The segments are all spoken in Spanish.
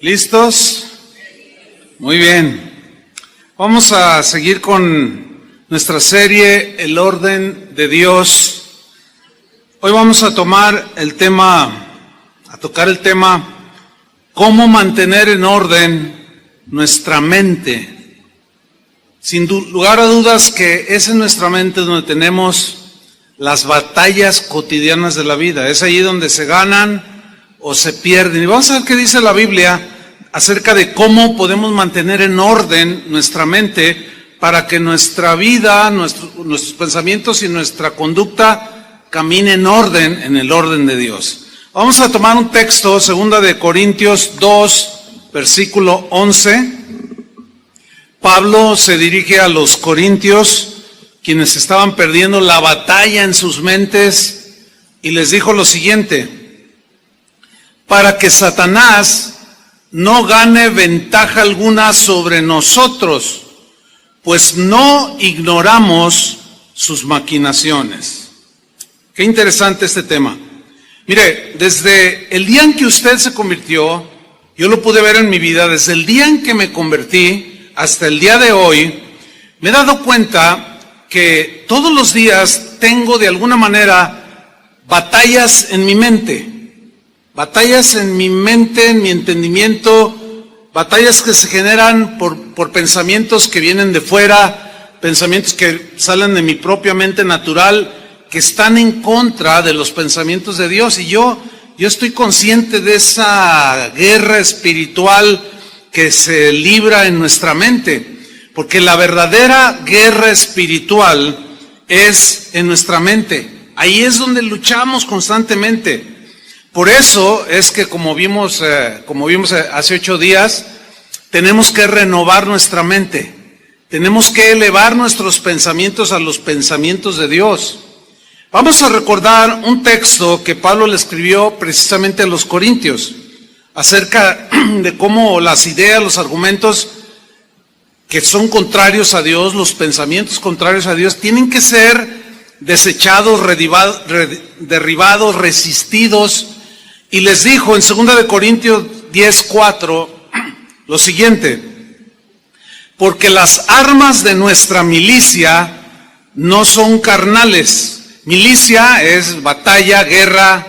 ¿Listos? Muy bien. Vamos a seguir con nuestra serie El orden de Dios. Hoy vamos a tocar el tema cómo mantener en orden nuestra mente. Sin lugar a dudas que es en nuestra mente donde tenemos las batallas cotidianas de la vida. Es allí donde se ganan o se pierden. Y vamos a ver qué dice la Biblia acerca de cómo podemos mantener en orden nuestra mente para que nuestra vida, nuestros pensamientos y nuestra conducta camine en orden, en el orden de Dios. Vamos a tomar un texto, 2 de Corintios 2, versículo 11. Pablo se dirige a los corintios, quienes estaban perdiendo la batalla en sus mentes, y les dijo lo siguiente: para que Satanás no gane ventaja alguna sobre nosotros, pues no ignoramos sus maquinaciones. Qué interesante este tema. Mire, desde el día en que usted se convirtió, yo lo pude ver en mi vida, desde el día en que me convertí hasta el día de hoy, me he dado cuenta que todos los días tengo de alguna manera batallas en mi mente. Batallas en mi mente, en mi entendimiento, batallas que se generan por pensamientos que vienen de fuera, pensamientos que salen de mi propia mente natural, que están en contra de los pensamientos de Dios. Y yo estoy consciente de esa guerra espiritual que se libra en nuestra mente, porque la verdadera guerra espiritual es en nuestra mente. Ahí es donde luchamos constantemente. Por eso es que como vimos hace 8 días, tenemos que renovar nuestra mente. Tenemos que elevar nuestros pensamientos a los pensamientos de Dios. Vamos a recordar un texto que Pablo le escribió precisamente a los corintios, acerca de cómo las ideas, los argumentos que son contrarios a Dios, los pensamientos contrarios a Dios, tienen que ser desechados, derribados, resistidos. Y les dijo en 2 de Corintios 10:4 lo siguiente: porque las armas de nuestra milicia no son carnales. Milicia es batalla, guerra,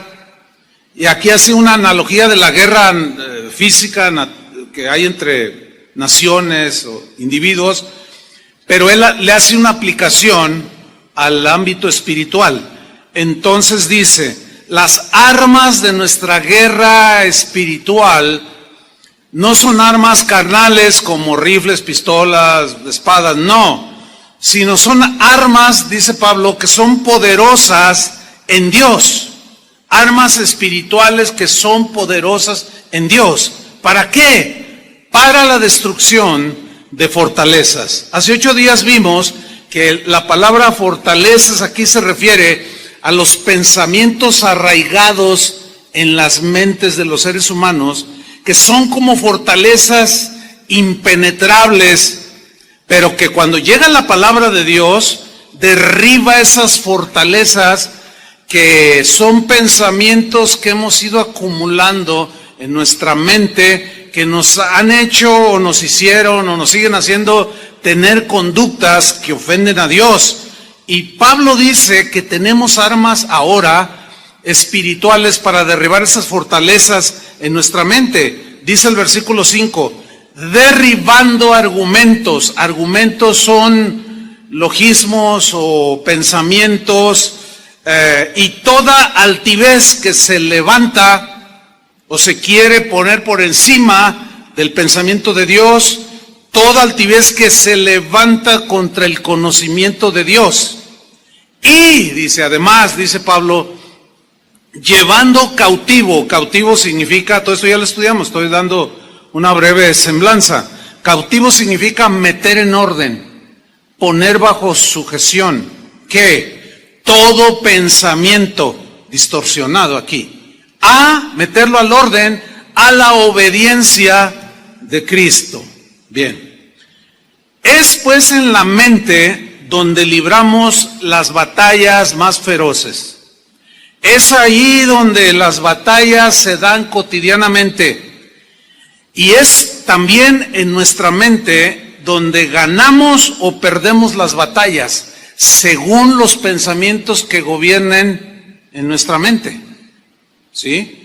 y aquí hace una analogía de la guerra física que hay entre naciones o individuos, pero él le hace una aplicación al ámbito espiritual. Entonces dice: las armas de nuestra guerra espiritual no son armas carnales como rifles, pistolas, espadas, no, sino son armas, dice Pablo, que son poderosas en Dios, armas espirituales que son poderosas en Dios. ¿Para qué? Para la destrucción de fortalezas. Hace 8 días vimos que la palabra fortalezas aquí se refiere a los pensamientos arraigados en las mentes de los seres humanos, que son como fortalezas impenetrables, pero que cuando llega la palabra de Dios, derriba esas fortalezas que son pensamientos que hemos ido acumulando en nuestra mente, que nos han hecho o nos hicieron o nos siguen haciendo tener conductas que ofenden a Dios. Y Pablo dice que tenemos armas ahora espirituales para derribar esas fortalezas en nuestra mente. Dice el versículo 5, derribando argumentos. Argumentos son logismos o pensamientos y toda altivez que se levanta o se quiere poner por encima del pensamiento de Dios, toda altivez que se levanta contra el conocimiento de Dios. Y dice, además, dice Pablo, llevando cautivo. Cautivo significa, todo esto ya lo estudiamos, estoy dando una breve semblanza. Cautivo significa meter en orden, poner bajo sujeción. ¿Qué? Todo pensamiento distorsionado aquí. A meterlo al orden, a la obediencia de Cristo. Bien. Es pues en la mente donde libramos las batallas más feroces. Es ahí donde las batallas se dan cotidianamente. Y es también en nuestra mente donde ganamos o perdemos las batallas, según los pensamientos que gobiernen en nuestra mente. ¿Sí?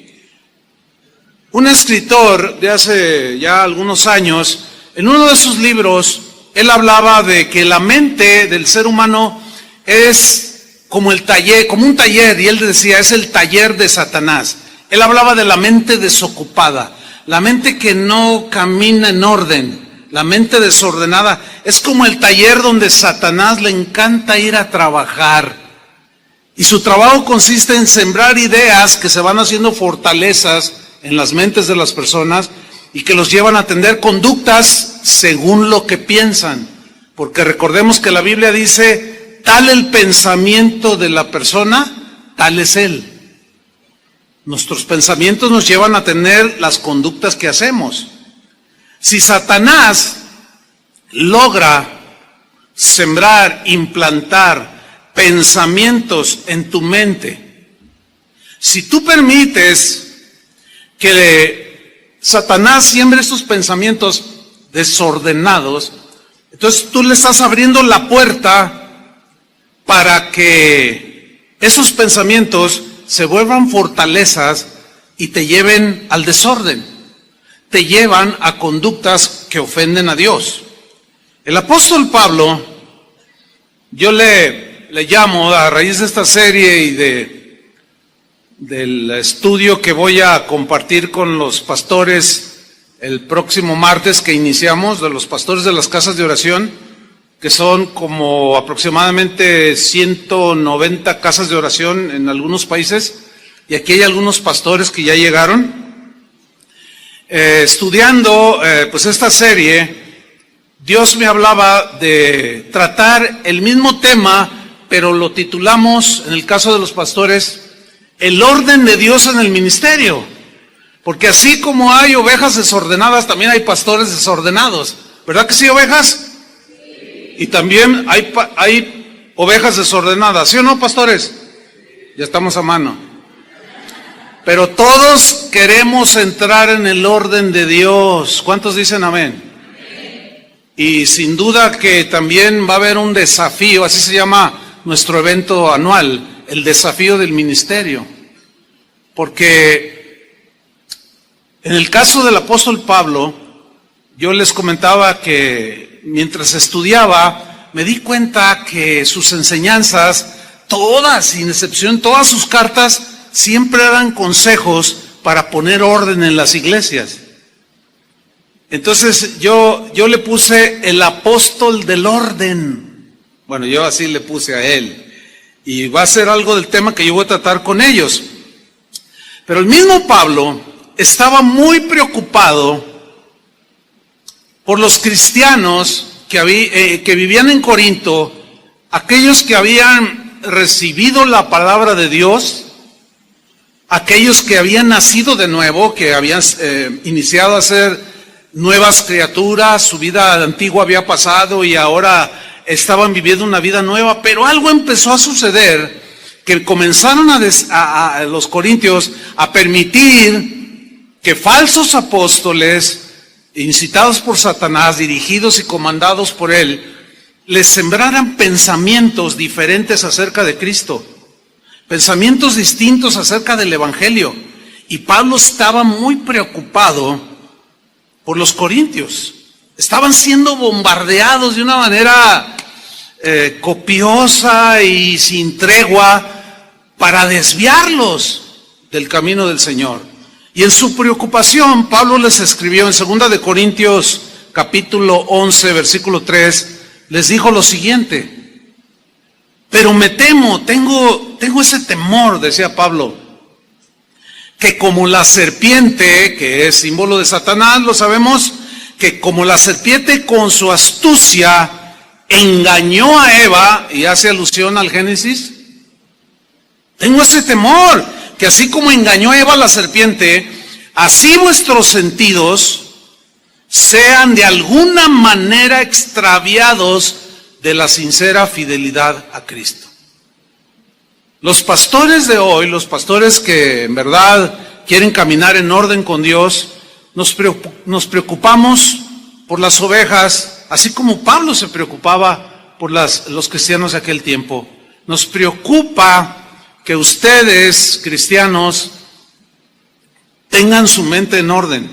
Un escritor de hace ya algunos años, en uno de sus libros, él hablaba de que la mente del ser humano es como el taller, como un taller, y él decía, es el taller de Satanás. Él hablaba de la mente desocupada, la mente que no camina en orden, la mente desordenada. Es como el taller donde Satanás le encanta ir a trabajar. Y su trabajo consiste en sembrar ideas que se van haciendo fortalezas en las mentes de las personas y que los llevan a tener conductas según lo que piensan. Porque recordemos que la Biblia dice, tal el pensamiento de la persona, tal es él. Nuestros pensamientos nos llevan a tener las conductas que hacemos. Si Satanás logra sembrar, implantar pensamientos en tu mente, si tú permites que Satanás siembre estos pensamientos desordenados, entonces tú le estás abriendo la puerta para que esos pensamientos se vuelvan fortalezas y te lleven al desorden, te llevan a conductas que ofenden a Dios. El apóstol Pablo, yo le llamo, a raíz de esta serie y del estudio que voy a compartir con los pastores el próximo martes que iniciamos, de los pastores de las casas de oración, que son como aproximadamente 190 casas de oración en algunos países, y aquí hay algunos pastores que ya llegaron. Estudiando pues esta serie, Dios me hablaba de tratar el mismo tema, pero lo titulamos, en el caso de los pastores, el orden de Dios en el ministerio. Porque así como hay ovejas desordenadas, también hay pastores desordenados. ¿Verdad que sí, ovejas? Y también hay ovejas desordenadas, ¿sí o no, pastores? Ya estamos a mano. Pero todos queremos entrar en el orden de Dios. ¿Cuántos dicen amén? Y sin duda que también va a haber un desafío, así se llama nuestro evento anual, el desafío del ministerio. Porque en el caso del apóstol Pablo, yo les comentaba que mientras estudiaba, me di cuenta que sus enseñanzas, todas, sin excepción, todas sus cartas, siempre eran consejos para poner orden en las iglesias. Entonces yo le puse el apóstol del orden. Bueno, yo así le puse a él. Y va a ser algo del tema que yo voy a tratar con ellos. Pero el mismo Pablo estaba muy preocupado por los cristianos que vivían en Corinto, aquellos que habían recibido la palabra de Dios, aquellos que habían nacido de nuevo, que habían iniciado a ser nuevas criaturas, su vida antigua había pasado y ahora estaban viviendo una vida nueva, pero algo empezó a suceder, que comenzaron a los corintios a permitir que falsos apóstoles, incitados por Satanás, dirigidos y comandados por él, les sembraran pensamientos diferentes acerca de Cristo, pensamientos distintos acerca del Evangelio. Y Pablo estaba muy preocupado por los corintios. Estaban siendo bombardeados de una manera copiosa y sin tregua para desviarlos del camino del Señor. Y en su preocupación, Pablo les escribió en 2 de Corintios capítulo 11, versículo 3, les dijo lo siguiente: pero me temo, tengo ese temor, decía Pablo, que como la serpiente, que es símbolo de Satanás, lo sabemos, que como la serpiente con su astucia engañó a Eva, y hace alusión al Génesis, tengo ese temor, que así como engañó a Eva la serpiente, así vuestros sentidos sean de alguna manera extraviados de la sincera fidelidad a Cristo. Los pastores de hoy, los pastores que en verdad quieren caminar en orden con Dios, nos preocupamos por las ovejas, así como Pablo se preocupaba por los cristianos de aquel tiempo. Nos preocupa que ustedes, cristianos, tengan su mente en orden.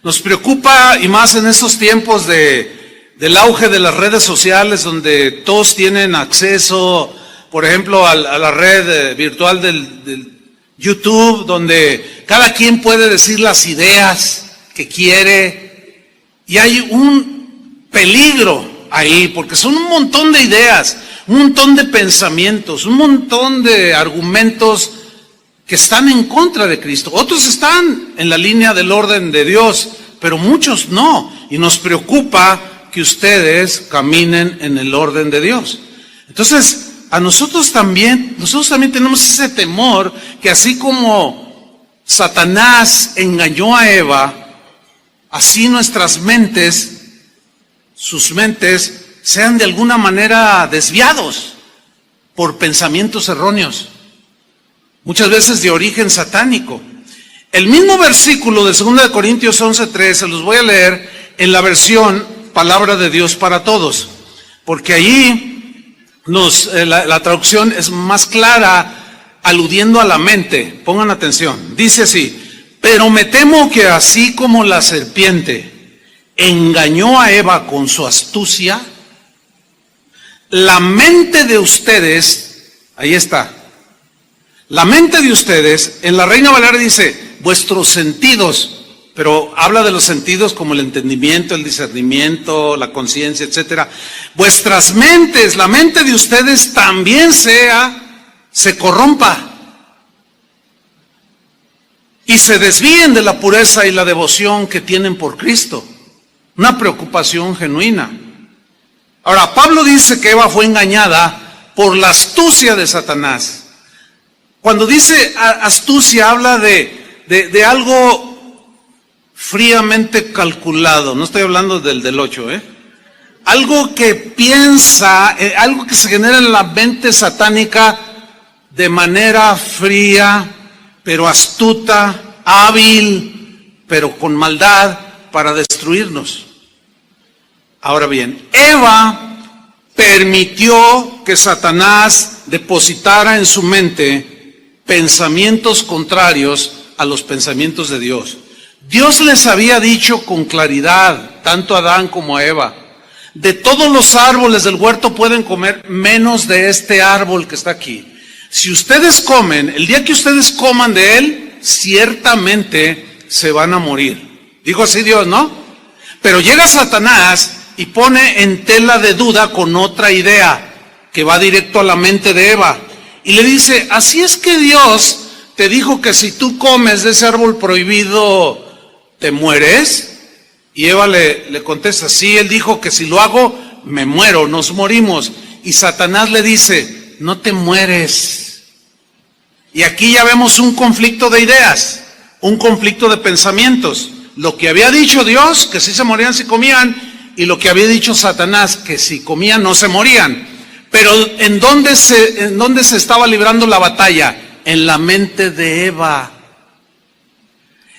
Nos preocupa, y más en estos tiempos del auge de las redes sociales, donde todos tienen acceso, por ejemplo, a la red virtual del YouTube, donde cada quien puede decir las ideas que quiere, y hay un peligro ahí, porque son un montón de ideas, un montón de pensamientos, un montón de argumentos que están en contra de Cristo. Otros están en la línea del orden de Dios, pero muchos no, y nos preocupa que ustedes caminen en el orden de Dios. Entonces, nosotros también tenemos ese temor que así como Satanás engañó a Eva, así nuestras mentes, sus mentes, sean de alguna manera desviados por pensamientos erróneos, muchas veces de origen satánico. El mismo versículo de 2 Corintios 11:3, se los voy a leer en la versión Palabra de Dios para Todos, porque allí la traducción es más clara, aludiendo a la mente. Pongan atención, dice así: pero me temo que así como la serpiente engañó a Eva con su astucia, la mente de ustedes, ahí está, la mente de ustedes, en la Reina Valera dice, vuestros sentidos, pero habla de los sentidos como el entendimiento, el discernimiento, la conciencia, etcétera. Vuestras mentes, la mente de ustedes también se corrompa y se desvíen de la pureza y la devoción que tienen por Cristo. Una preocupación genuina. Ahora, Pablo dice que Eva fue engañada por la astucia de Satanás. Cuando dice astucia, habla de algo fríamente calculado. No estoy hablando del 8, algo que piensa, algo que se genera en la mente satánica de manera fría, pero astuta, hábil, pero con maldad para destruirnos. Ahora bien, Eva permitió que Satanás depositara en su mente pensamientos contrarios a los pensamientos de Dios. Dios les había dicho con claridad, tanto a Adán como a Eva, de todos los árboles del huerto pueden comer, menos de este árbol que está aquí. Si ustedes comen, el día que ustedes coman de él, ciertamente se van a morir. Dijo así Dios, ¿no? Pero llega Satanás y pone en tela de duda con otra idea que va directo a la mente de Eva. Y le dice, así es que Dios te dijo que si tú comes de ese árbol prohibido, ¿te mueres? Y Eva le contesta, sí, él dijo que si lo hago, me muero, nos morimos. Y Satanás le dice, no te mueres. Y aquí ya vemos un conflicto de ideas, un conflicto de pensamientos. Lo que había dicho Dios, que sí se morían si comían, y lo que había dicho Satanás, que si comían no se morían. Pero ¿en dónde se estaba librando la batalla? En la mente de Eva.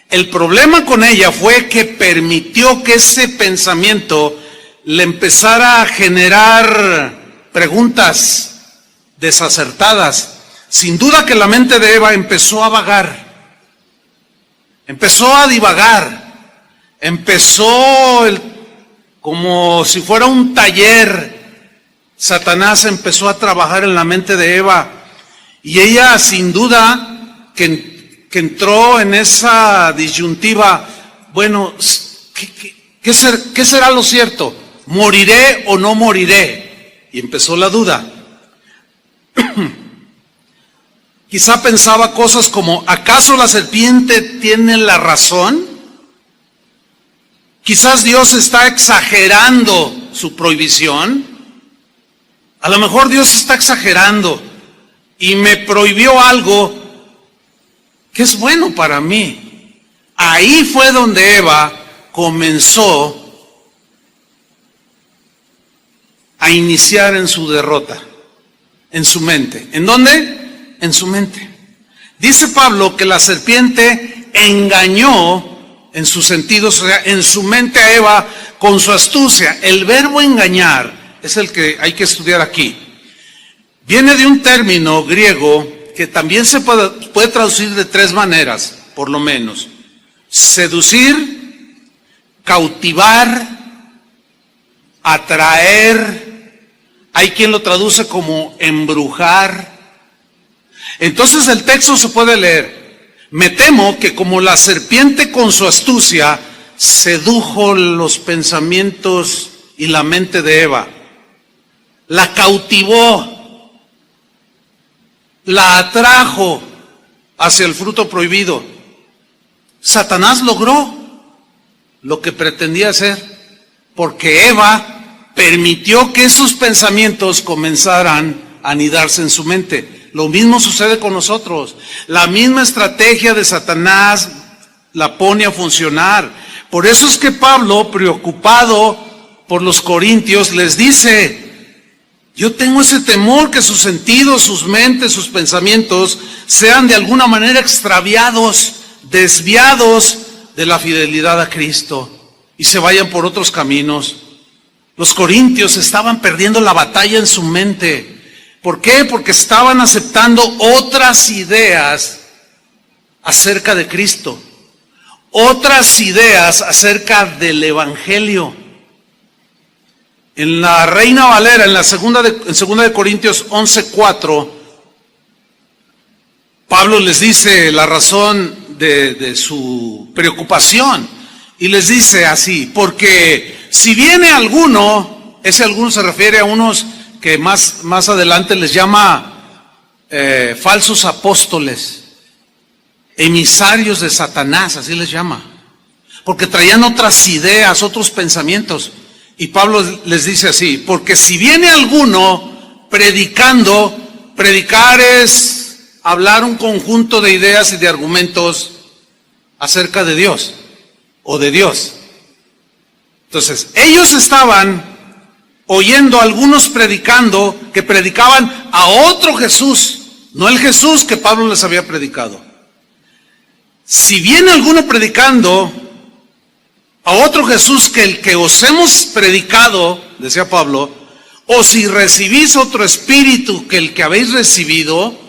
El problema con ella fue que permitió que ese pensamiento le empezara a generar preguntas desacertadas. Sin duda que la mente de Eva empezó a vagar, empezó a divagar, empezó como si fuera un taller. Satanás empezó a trabajar en la mente de Eva y ella sin duda que entró en esa disyuntiva, bueno, ¿qué será lo cierto? ¿Moriré o no moriré? Y empezó la duda. Quizá pensaba cosas como, ¿acaso la serpiente tiene la razón? Quizás Dios está exagerando su prohibición. A lo mejor Dios está exagerando y me prohibió algo que es bueno para mí. Ahí fue donde Eva comenzó a iniciar en su derrota, en su mente. ¿En dónde? En su mente. Dice Pablo que la serpiente engañó en sus sentidos, o sea, en su mente a Eva con su astucia. El verbo engañar es el que hay que estudiar aquí. Viene de un término griego que también se puede traducir de tres maneras, por lo menos. Seducir, cautivar, atraer. Hay quien lo traduce como embrujar. Entonces el texto se puede leer: me temo que como la serpiente con su astucia sedujo los pensamientos y la mente de Eva, la cautivó, la atrajo hacia el fruto prohibido. Satanás logró lo que pretendía hacer, porque Eva permitió que esos pensamientos comenzaran a anidarse en su mente. Lo mismo sucede con nosotros. La misma estrategia de Satanás la pone a funcionar. Por eso es que Pablo, preocupado por los corintios, les dice: yo tengo ese temor que sus sentidos, sus mentes, sus pensamientos sean de alguna manera extraviados, desviados de la fidelidad a Cristo y se vayan por otros caminos. Los corintios estaban perdiendo la batalla en su mente. ¿Por qué? Porque estaban aceptando otras ideas acerca de Cristo, otras ideas acerca del Evangelio. En la Reina Valera, en segunda de Corintios 11:4, Pablo les dice la razón de su preocupación, y les dice así: porque si viene alguno, ese alguno se refiere a unos que más adelante les llama falsos apóstoles, emisarios de Satanás, así les llama, porque traían otras ideas, otros pensamientos. Y Pablo les dice así: porque si viene alguno predicando, predicar es hablar un conjunto de ideas y de argumentos acerca de Dios o de Dios. Entonces, ellos estaban oyendo a algunos predicando, que predicaban a otro Jesús, no el Jesús que Pablo les había predicado. Si viene alguno predicando a otro Jesús que el que os hemos predicado, decía Pablo, o si recibís otro espíritu que el que habéis recibido,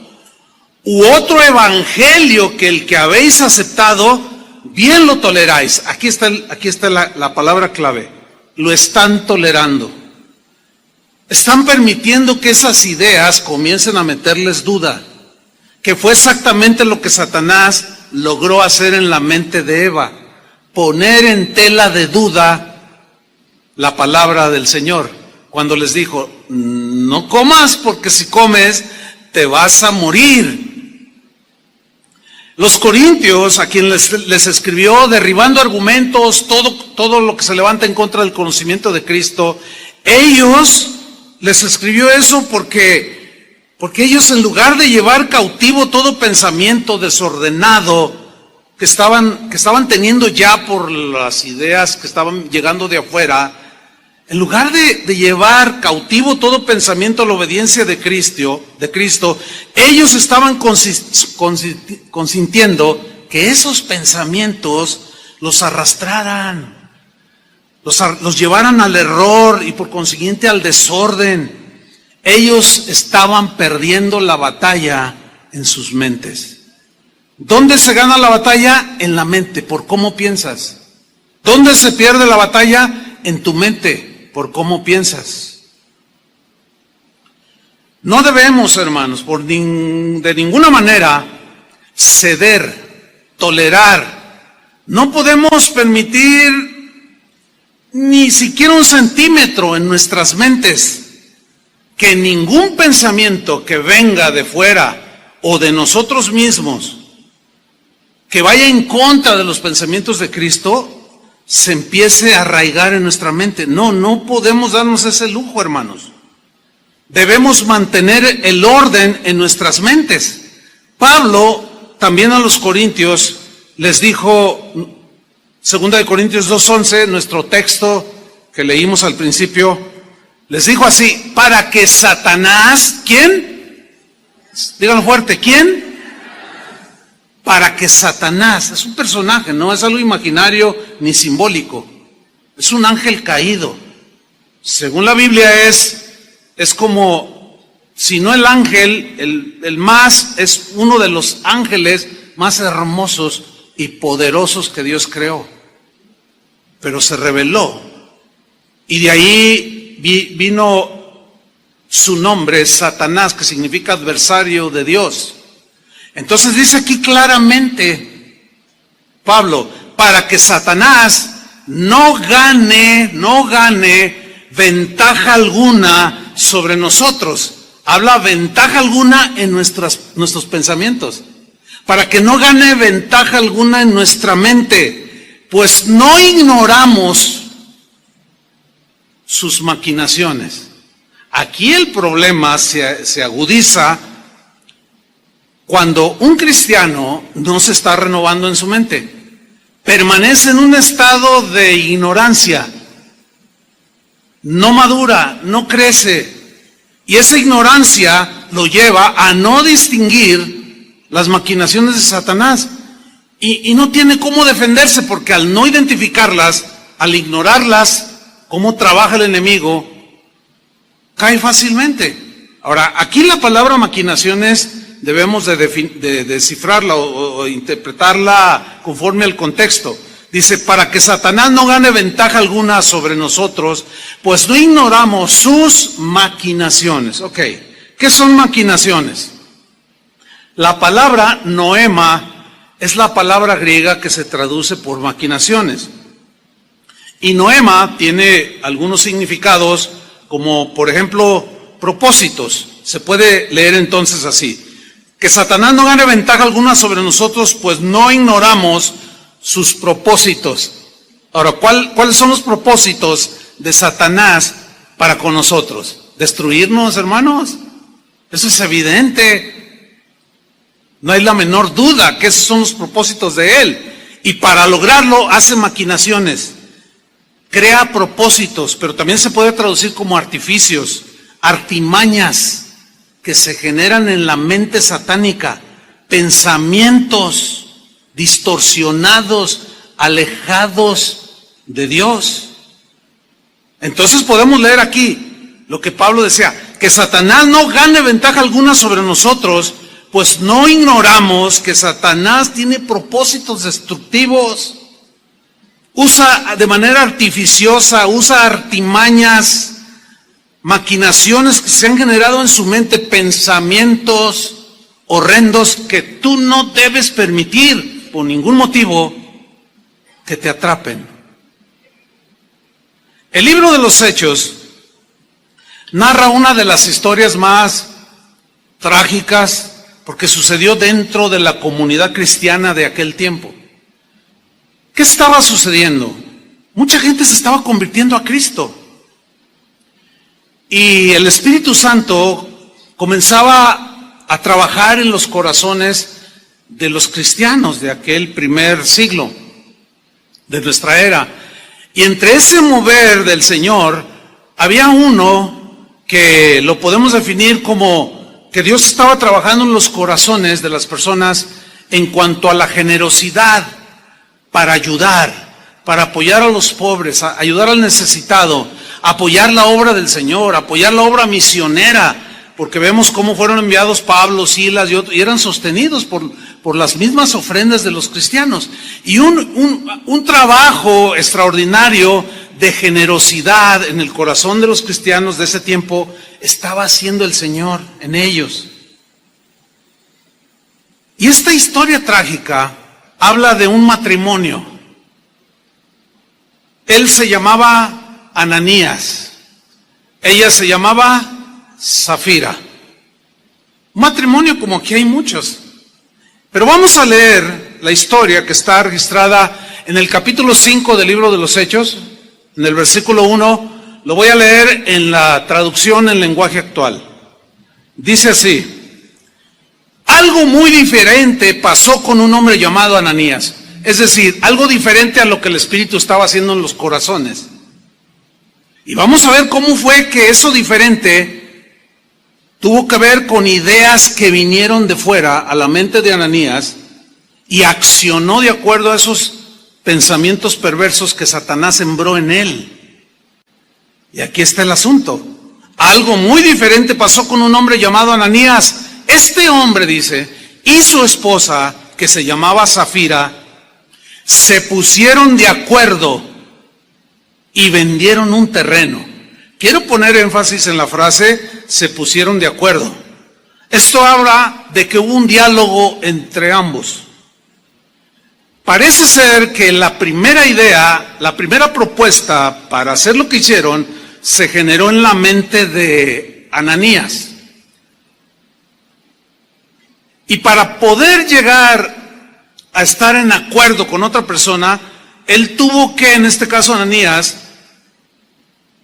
u otro evangelio que el que habéis aceptado, bien lo toleráis. Aquí está la palabra clave: lo están tolerando. Están permitiendo que esas ideas comiencen a meterles duda, que fue exactamente lo que Satanás logró hacer en la mente de Eva: poner en tela de duda la palabra del Señor, cuando les dijo: no comas, porque si comes te vas a morir. Los corintios, a quien les escribió derribando argumentos, todo lo que se levanta en contra del conocimiento de Cristo, ellos les escribió eso porque ellos, en lugar de llevar cautivo todo pensamiento desordenado que estaban teniendo ya por las ideas que estaban llegando de afuera, en lugar de llevar cautivo todo pensamiento a la obediencia de Cristo, ellos estaban consintiendo que esos pensamientos los arrastraran, los llevaran al error y por consiguiente al desorden. Ellos estaban perdiendo la batalla en sus mentes. ¿Dónde se gana la batalla? En la mente, por cómo piensas. ¿Dónde se pierde la batalla? En tu mente, por cómo piensas. No debemos, hermanos, de ninguna manera ceder, tolerar. No podemos permitir ni siquiera un centímetro en nuestras mentes que ningún pensamiento que venga de fuera o de nosotros mismos, que vaya en contra de los pensamientos de Cristo, se empiece a arraigar en nuestra mente. No podemos darnos ese lujo, hermanos. Debemos mantener el orden en nuestras mentes. Pablo también a los corintios les dijo, 2 de Corintios 2:11, nuestro texto que leímos al principio, les dijo así: para que Satanás, ¿quién? Díganlo fuerte, ¿quién? para que Satanás, es un personaje, no es algo imaginario ni simbólico, es un ángel caído. Según la Biblia es como, si no el ángel, el más, es uno de los ángeles más hermosos y poderosos que Dios creó. Pero se rebeló. Y de ahí vino su nombre, Satanás, que significa adversario de Dios. Entonces dice aquí claramente, Pablo, para que Satanás no gane ventaja alguna sobre nosotros. Habla ventaja alguna en nuestros pensamientos. Para que no gane ventaja alguna en nuestra mente, pues no ignoramos sus maquinaciones. Aquí el problema se agudiza cuando un cristiano no se está renovando en su mente. Permanece en un estado de ignorancia. No madura, no crece. Y esa ignorancia lo lleva a no distinguir las maquinaciones de Satanás. Y no tiene cómo defenderse, porque al no identificarlas, al ignorarlas, cómo trabaja el enemigo, cae fácilmente. Ahora, aquí la palabra maquinaciones debemos de descifrarla o interpretarla conforme al contexto. Dice, para que Satanás no gane ventaja alguna sobre nosotros, pues no ignoramos sus maquinaciones. Ok, ¿qué son maquinaciones? La palabra noema es la palabra griega que se traduce por maquinaciones. Y noema tiene algunos significados, como por ejemplo, propósitos. Se puede leer entonces así: que Satanás no gane ventaja alguna sobre nosotros, pues no ignoramos sus propósitos. Ahora, ¿cuáles son los propósitos de Satanás para con nosotros? ¿Destruirnos, hermanos? Eso es evidente. No hay la menor duda que esos son los propósitos de él. Y para lograrlo hace maquinaciones. Crea propósitos, pero también se puede traducir como artificios, artimañas que se generan en la mente satánica, pensamientos distorsionados, alejados de Dios. Entonces podemos leer aquí lo que Pablo decía, que Satanás no gane ventaja alguna sobre nosotros, pues no ignoramos que Satanás tiene propósitos destructivos. Usa de manera artificiosa, usa artimañas, maquinaciones que se han generado en su mente, pensamientos horrendos que tú no debes permitir por ningún motivo que te atrapen. El libro de los Hechos narra una de las historias más trágicas porque sucedió dentro de la comunidad cristiana de aquel tiempo. ¿Qué estaba sucediendo? Mucha gente se estaba convirtiendo a Cristo. Y el Espíritu Santo comenzaba a trabajar en los corazones de los cristianos de aquel primer siglo, de nuestra era. Y entre ese mover del Señor, había uno que lo podemos definir como que Dios estaba trabajando en los corazones de las personas en cuanto a la generosidad para ayudar, para apoyar a los pobres, a ayudar al necesitado, apoyar la obra del Señor, apoyar la obra misionera, porque vemos cómo fueron enviados Pablo, Silas y otros, y eran sostenidos por las mismas ofrendas de los cristianos. Y un trabajo extraordinario de generosidad en el corazón de los cristianos de ese tiempo estaba haciendo el Señor en ellos. Y esta historia trágica habla de un matrimonio. Él se llamaba Ananías, ella se llamaba Zafira. Un matrimonio como aquí hay muchos. Pero vamos a leer la historia que está registrada en el capítulo 5 del libro de los Hechos, en el versículo 1. Lo voy a leer en la traducción en lenguaje actual. Dice así: algo muy diferente pasó con un hombre llamado Ananías. Es decir, algo diferente a lo que el Espíritu estaba haciendo en los corazones. Y vamos a ver cómo fue que eso diferente tuvo que ver con ideas que vinieron de fuera a la mente de Ananías y accionó de acuerdo a esos pensamientos perversos que Satanás sembró en él. Y aquí está el asunto. Algo muy diferente pasó con un hombre llamado Ananías. Este hombre, dice, y su esposa, que se llamaba Safira, se pusieron de acuerdo y vendieron un terreno. Quiero poner énfasis en la frase, se pusieron de acuerdo. Esto habla de que hubo un diálogo entre ambos. Parece ser que la primera idea, la primera propuesta para hacer lo que hicieron, se generó en la mente de Ananías. Y para poder llegar a estar en acuerdo con otra persona, él tuvo que, en este caso Ananías,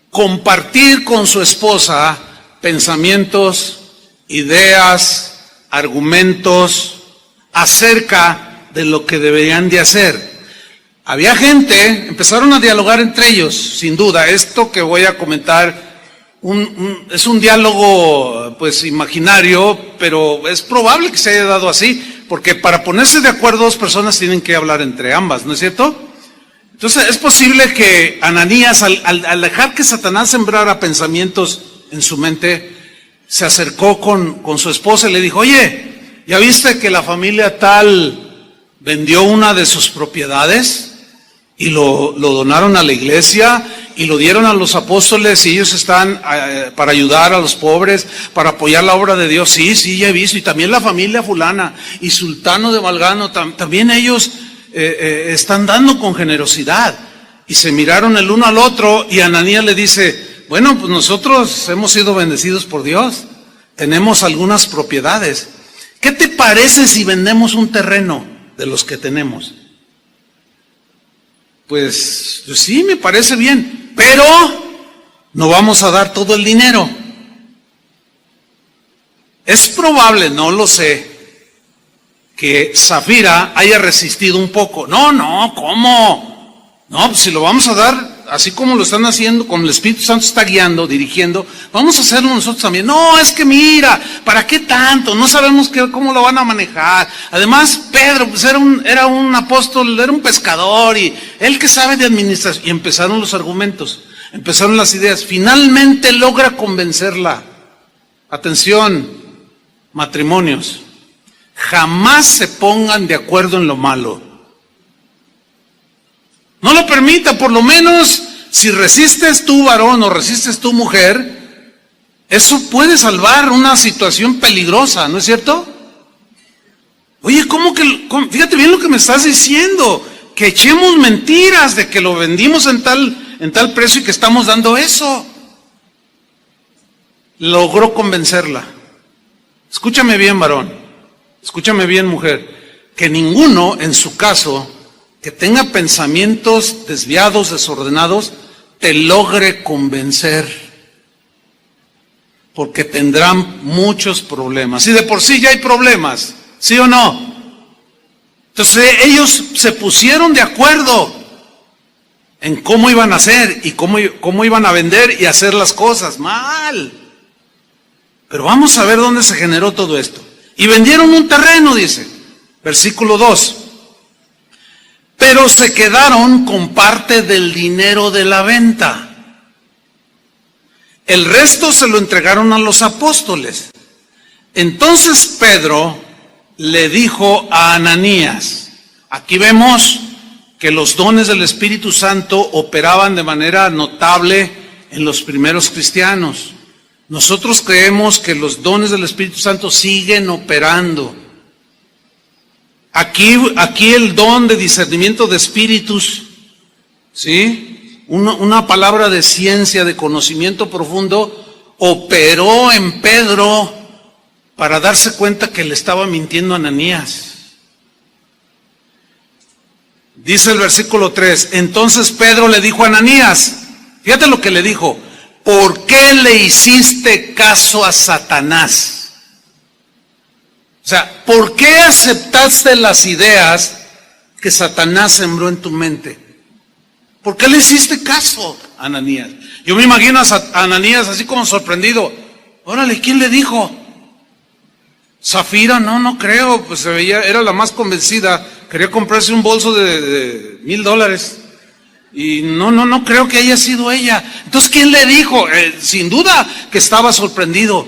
compartir con su esposa pensamientos, ideas, argumentos acerca de lo que deberían de hacer. Había gente, empezaron a dialogar entre ellos, sin duda. Esto que voy a comentar es un diálogo pues imaginario, pero es probable que se haya dado así, porque para ponerse de acuerdo dos personas tienen que hablar entre ambas, ¿no es cierto? Entonces es posible que Ananías, al dejar que Satanás sembrara pensamientos en su mente, se acercó con su esposa y le dijo, oye, ¿ya viste que la familia tal vendió una de sus propiedades y lo donaron a la iglesia y lo dieron a los apóstoles y ellos están para ayudar a los pobres, para apoyar la obra de Dios? Sí, ya he visto. Y también la familia fulana y Sultano de Valgano, también ellos están dando con generosidad. Y se miraron el uno al otro y Ananías le dice, bueno, pues nosotros hemos sido bendecidos por Dios, tenemos algunas propiedades. ¿Qué te parece si vendemos un terreno de los que tenemos? Pues sí, me parece bien, pero no vamos a dar todo el dinero. Es probable, no lo sé, que Safira haya resistido un poco. No, ¿cómo? No, pues si lo vamos a dar así como lo están haciendo, como el Espíritu Santo está guiando, dirigiendo, vamos a hacerlo nosotros también. No, es que mira, ¿para qué tanto? No sabemos cómo lo van a manejar. Además, Pedro pues era un apóstol, era un pescador, y él que sabe de administración. Y empezaron los argumentos, empezaron las ideas. Finalmente logra convencerla. Atención, matrimonios, jamás se pongan de acuerdo en lo malo. No lo permita. Por lo menos, si resistes tú varón o resistes tú mujer, eso puede salvar una situación peligrosa, ¿no es cierto? Oye, fíjate bien lo que me estás diciendo, que echemos mentiras de que lo vendimos en tal precio y que estamos dando eso. Logró convencerla. Escúchame bien, varón, escúchame bien, mujer, que ninguno en su caso que tenga pensamientos desviados, desordenados, te logre convencer, porque tendrán muchos problemas. Y de por sí ya hay problemas, ¿sí o no? Entonces ellos se pusieron de acuerdo en cómo iban a hacer y cómo iban a vender y hacer las cosas mal. Pero vamos a ver dónde se generó todo esto. Y vendieron un terreno, dice, versículo 2. Pero se quedaron con parte del dinero de la venta. El resto se lo entregaron a los apóstoles. Entonces Pedro le dijo a Ananías, aquí vemos que los dones del Espíritu Santo operaban de manera notable en los primeros cristianos. Nosotros creemos que los dones del Espíritu Santo siguen operando. Aquí el don de discernimiento de espíritus, ¿sí? Una palabra de ciencia, de conocimiento profundo, operó en Pedro para darse cuenta que le estaba mintiendo a Ananías. Dice el versículo 3, entonces Pedro le dijo a Ananías, fíjate lo que le dijo, ¿por qué le hiciste caso a Satanás? O sea, ¿por qué aceptaste las ideas que Satanás sembró en tu mente? ¿Por qué le hiciste caso a Ananías? Yo me imagino a Ananías así como sorprendido. Órale, ¿quién le dijo? Safira, no creo, pues se veía, era la más convencida quería comprarse un bolso de $1,000. Y no creo que haya sido ella. Entonces, ¿quién le dijo? Sin duda que estaba sorprendido.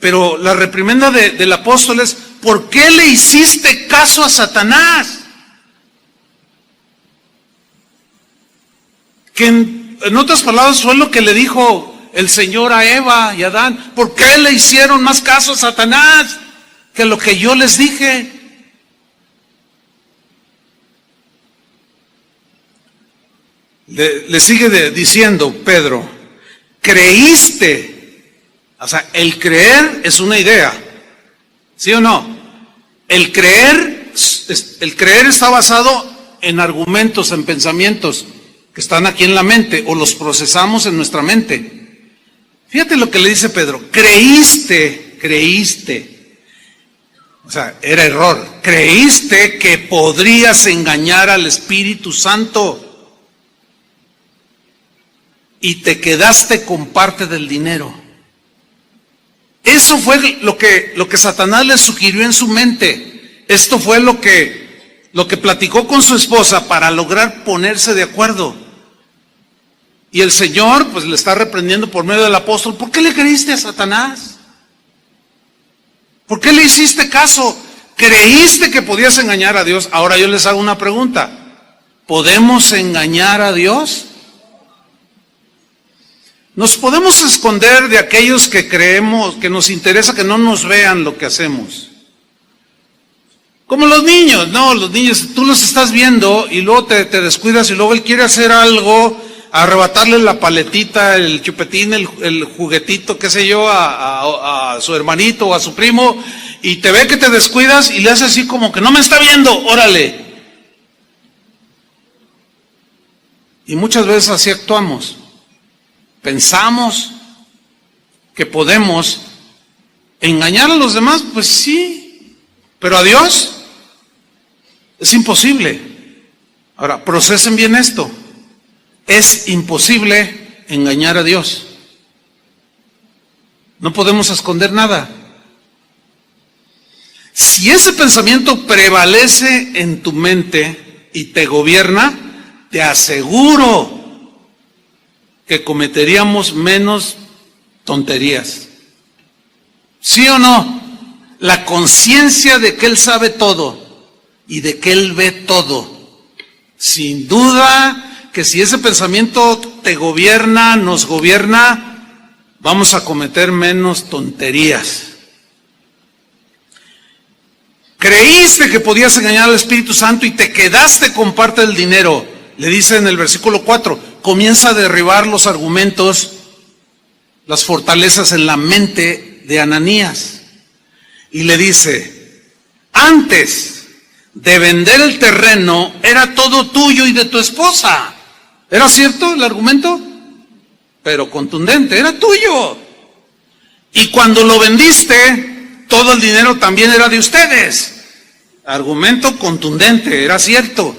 Pero la reprimenda del apóstol es: ¿por qué le hiciste caso a Satanás? Que en otras palabras fue lo que le dijo el Señor a Eva y a Adán. ¿Por qué le hicieron más caso a Satanás que lo que yo les dije? Le sigue diciendo Pedro: creíste. O sea, el creer es una idea, ¿sí o no? El creer está basado en argumentos, en pensamientos que están aquí en la mente, o los procesamos en nuestra mente. Fíjate lo que le dice Pedro: creíste. O sea, era error. Creíste que podrías engañar al Espíritu Santo y te quedaste con parte del dinero. Eso fue lo que Satanás le sugirió en su mente. Esto fue lo que platicó con su esposa para lograr ponerse de acuerdo. Y el Señor pues le está reprendiendo por medio del apóstol: ¿por qué le creíste a Satanás? ¿Por qué le hiciste caso? ¿Creíste que podías engañar a Dios? Ahora yo les hago una pregunta: ¿podemos engañar a Dios? Nos podemos esconder de aquellos que creemos, que nos interesa que no nos vean lo que hacemos. Como los niños, no, los niños, tú los estás viendo y luego te descuidas y luego él quiere hacer algo, arrebatarle la paletita, el chupetín, el juguetito, qué sé yo, a su hermanito o a su primo, y te ve que te descuidas y le hace así como que no me está viendo, órale. Y muchas veces así actuamos. Pensamos que podemos engañar a los demás, pues sí, pero a Dios es imposible. Ahora, procesen bien esto: es imposible engañar a Dios. No podemos esconder nada. Si ese pensamiento prevalece en tu mente y te gobierna, te aseguro que cometeríamos menos tonterías. ¿Sí o no? La conciencia de que Él sabe todo y de que Él ve todo. Sin duda que si ese pensamiento te gobierna, nos gobierna, vamos a cometer menos tonterías. Creíste que podías engañar al Espíritu Santo y te quedaste con parte del dinero. Le dice en el versículo 4, comienza a derribar los argumentos, las fortalezas en la mente de Ananías. Y le dice: antes de vender el terreno, era todo tuyo y de tu esposa. ¿Era cierto el argumento? Pero contundente, era tuyo. Y cuando lo vendiste, todo el dinero también era de ustedes. Argumento contundente, era cierto.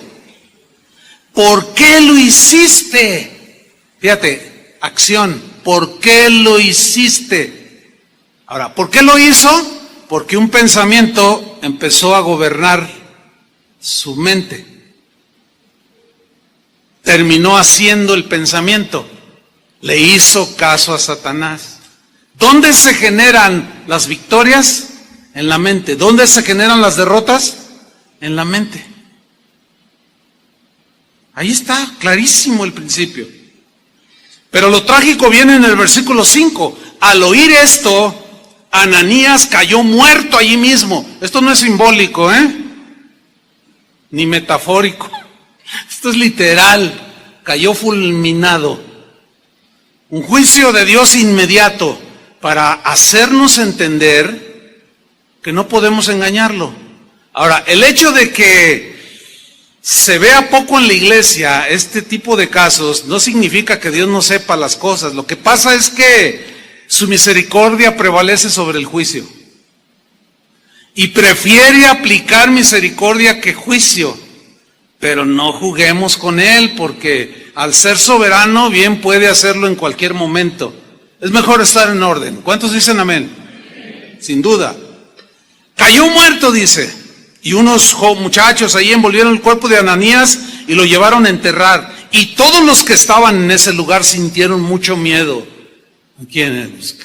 ¿Por qué lo hiciste? Fíjate, acción. ¿Por qué lo hiciste? Ahora, ¿por qué lo hizo? Porque un pensamiento empezó a gobernar su mente. Terminó haciendo el pensamiento. Le hizo caso a Satanás. ¿Dónde se generan las victorias? En la mente. ¿Dónde se generan las derrotas? En la mente. Ahí está, clarísimo el principio. Pero lo trágico viene en el versículo 5. Al oír esto, Ananías cayó muerto allí mismo. Esto no es simbólico, ni metafórico. Esto es literal. Cayó fulminado. Un juicio de Dios inmediato para hacernos entender que no podemos engañarlo. Ahora, el hecho de que se vea poco en la iglesia este tipo de casos no significa que Dios no sepa las cosas. Lo que pasa es que su misericordia prevalece sobre el juicio y prefiere aplicar misericordia que juicio. Pero no juguemos con Él, porque al ser soberano bien puede hacerlo en cualquier momento. Es mejor estar en orden. ¿Cuántos dicen amén? Sin duda. Cayó muerto, dice. Y unos muchachos ahí envolvieron el cuerpo de Ananías y lo llevaron a enterrar. Y todos los que estaban en ese lugar sintieron mucho miedo. ¿Quiénes?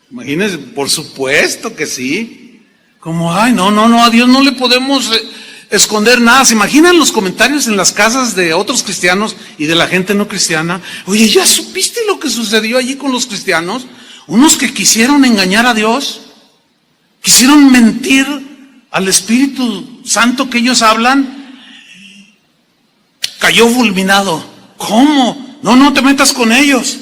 Imagínense, por supuesto que sí. Como, ay, no, a Dios no le podemos esconder nada. ¿Se imaginan los comentarios en las casas de otros cristianos y de la gente no cristiana? Oye, ¿ya supiste lo que sucedió allí con los cristianos? Unos que quisieron engañar a Dios, quisieron mentir al Espíritu Santo que ellos hablan, cayó fulminado. ¿Cómo? No te metas con ellos.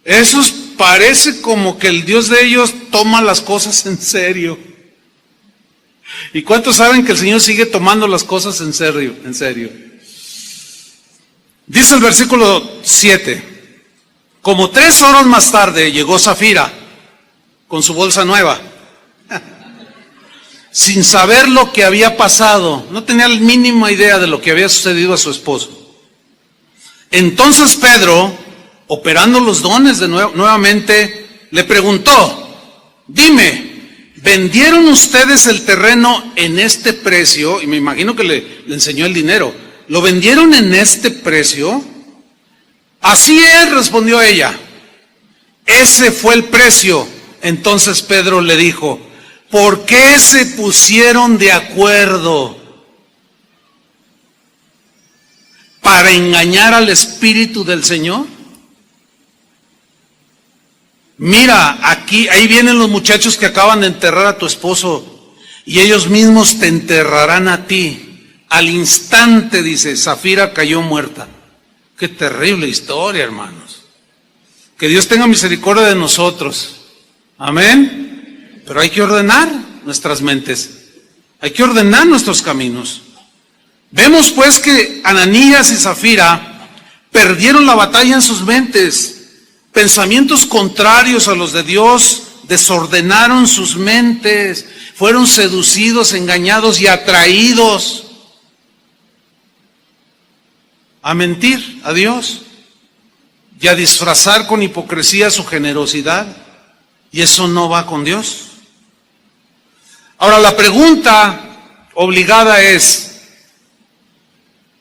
Esos parece como que el Dios de ellos toma las cosas en serio. ¿Y cuántos saben que el Señor sigue tomando las cosas en serio? En serio. Dice el versículo 7, como 3 horas más tarde llegó Safira con su bolsa nueva, sin saber lo que había pasado, no tenía la mínima idea de lo que había sucedido a su esposo. Entonces Pedro, operando los dones de nuevamente, le preguntó, dime, ¿vendieron ustedes el terreno en este precio? Y me imagino que le enseñó el dinero. ¿Lo vendieron en este precio? Así es, respondió ella. Ese fue el precio. Entonces Pedro le dijo, ¿por qué se pusieron de acuerdo? ¿Para engañar al Espíritu del Señor? Mira, ahí vienen los muchachos que acaban de enterrar a tu esposo y ellos mismos te enterrarán a ti. Al instante, dice, Safira cayó muerta. Qué terrible historia, hermanos. Que Dios tenga misericordia de nosotros. Amén. Pero hay que ordenar nuestras mentes. Hay que ordenar nuestros caminos. Vemos pues que Ananías y Safira perdieron la batalla en sus mentes. Pensamientos contrarios a los de Dios desordenaron sus mentes. Fueron seducidos, engañados y atraídos a mentir a Dios y a disfrazar con hipocresía su generosidad. Y eso no va con Dios. Ahora la pregunta obligada es,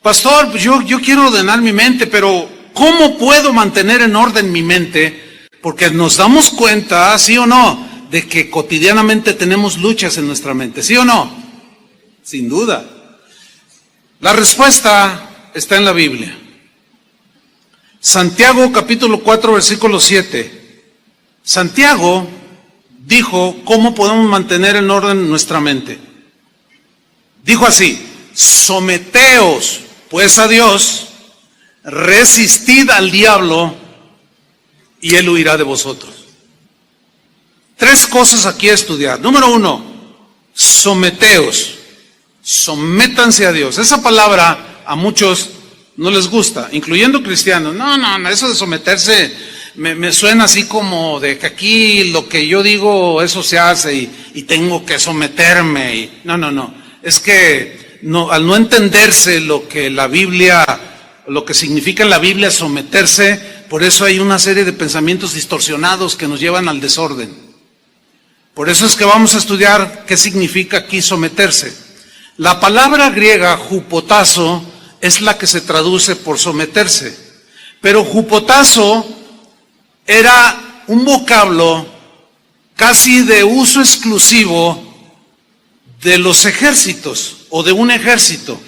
pastor, pues yo quiero ordenar mi mente, pero ¿cómo puedo mantener en orden mi mente? Porque nos damos cuenta, ¿sí o no?, de que cotidianamente tenemos luchas en nuestra mente, ¿sí o no? Sin duda. La respuesta está en la Biblia. Santiago capítulo 4 versículo 7. Santiago dijo cómo podemos mantener en orden nuestra mente. Dijo así, someteos pues a Dios, resistid al diablo y él huirá de vosotros. 3 cosas aquí a estudiar. Número 1, someteos, sométanse a Dios. Esa palabra a muchos no les gusta, incluyendo cristianos. No, eso de someterse me suena así como de que aquí lo que yo digo, eso se hace y tengo que someterme. No. Es que al no entenderse lo que la Biblia, lo que significa en la Biblia someterse, por eso hay una serie de pensamientos distorsionados que nos llevan al desorden. Por eso es que vamos a estudiar qué significa aquí someterse. La palabra griega hupotazo es la que se traduce por someterse, pero hupotazo era un vocablo casi de uso exclusivo de los ejércitos o de un ejército.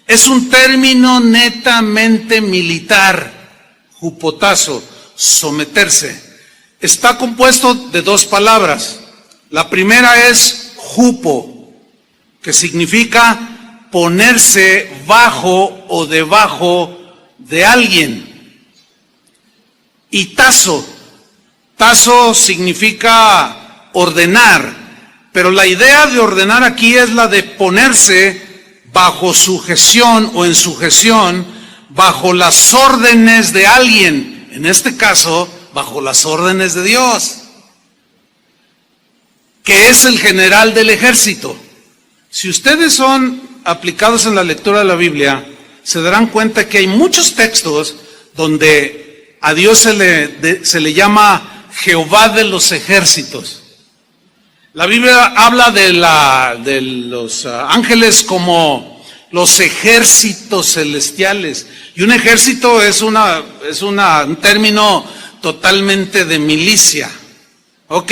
Es un término netamente militar, hupotazo, someterse. Está compuesto de 2 palabras. La primera es hupo, que significa ponerse bajo o debajo de alguien. Y tazo significa ordenar, pero la idea de ordenar aquí es la de ponerse bajo sujeción o en sujeción, bajo las órdenes de alguien, en este caso, bajo las órdenes de Dios, que es el general del ejército. Si ustedes son aplicados en la lectura de la Biblia, se darán cuenta que hay muchos textos donde a Dios se le llama Jehová de los ejércitos. La Biblia habla de los ángeles como los ejércitos celestiales. Y un ejército es un término totalmente de milicia. Ok.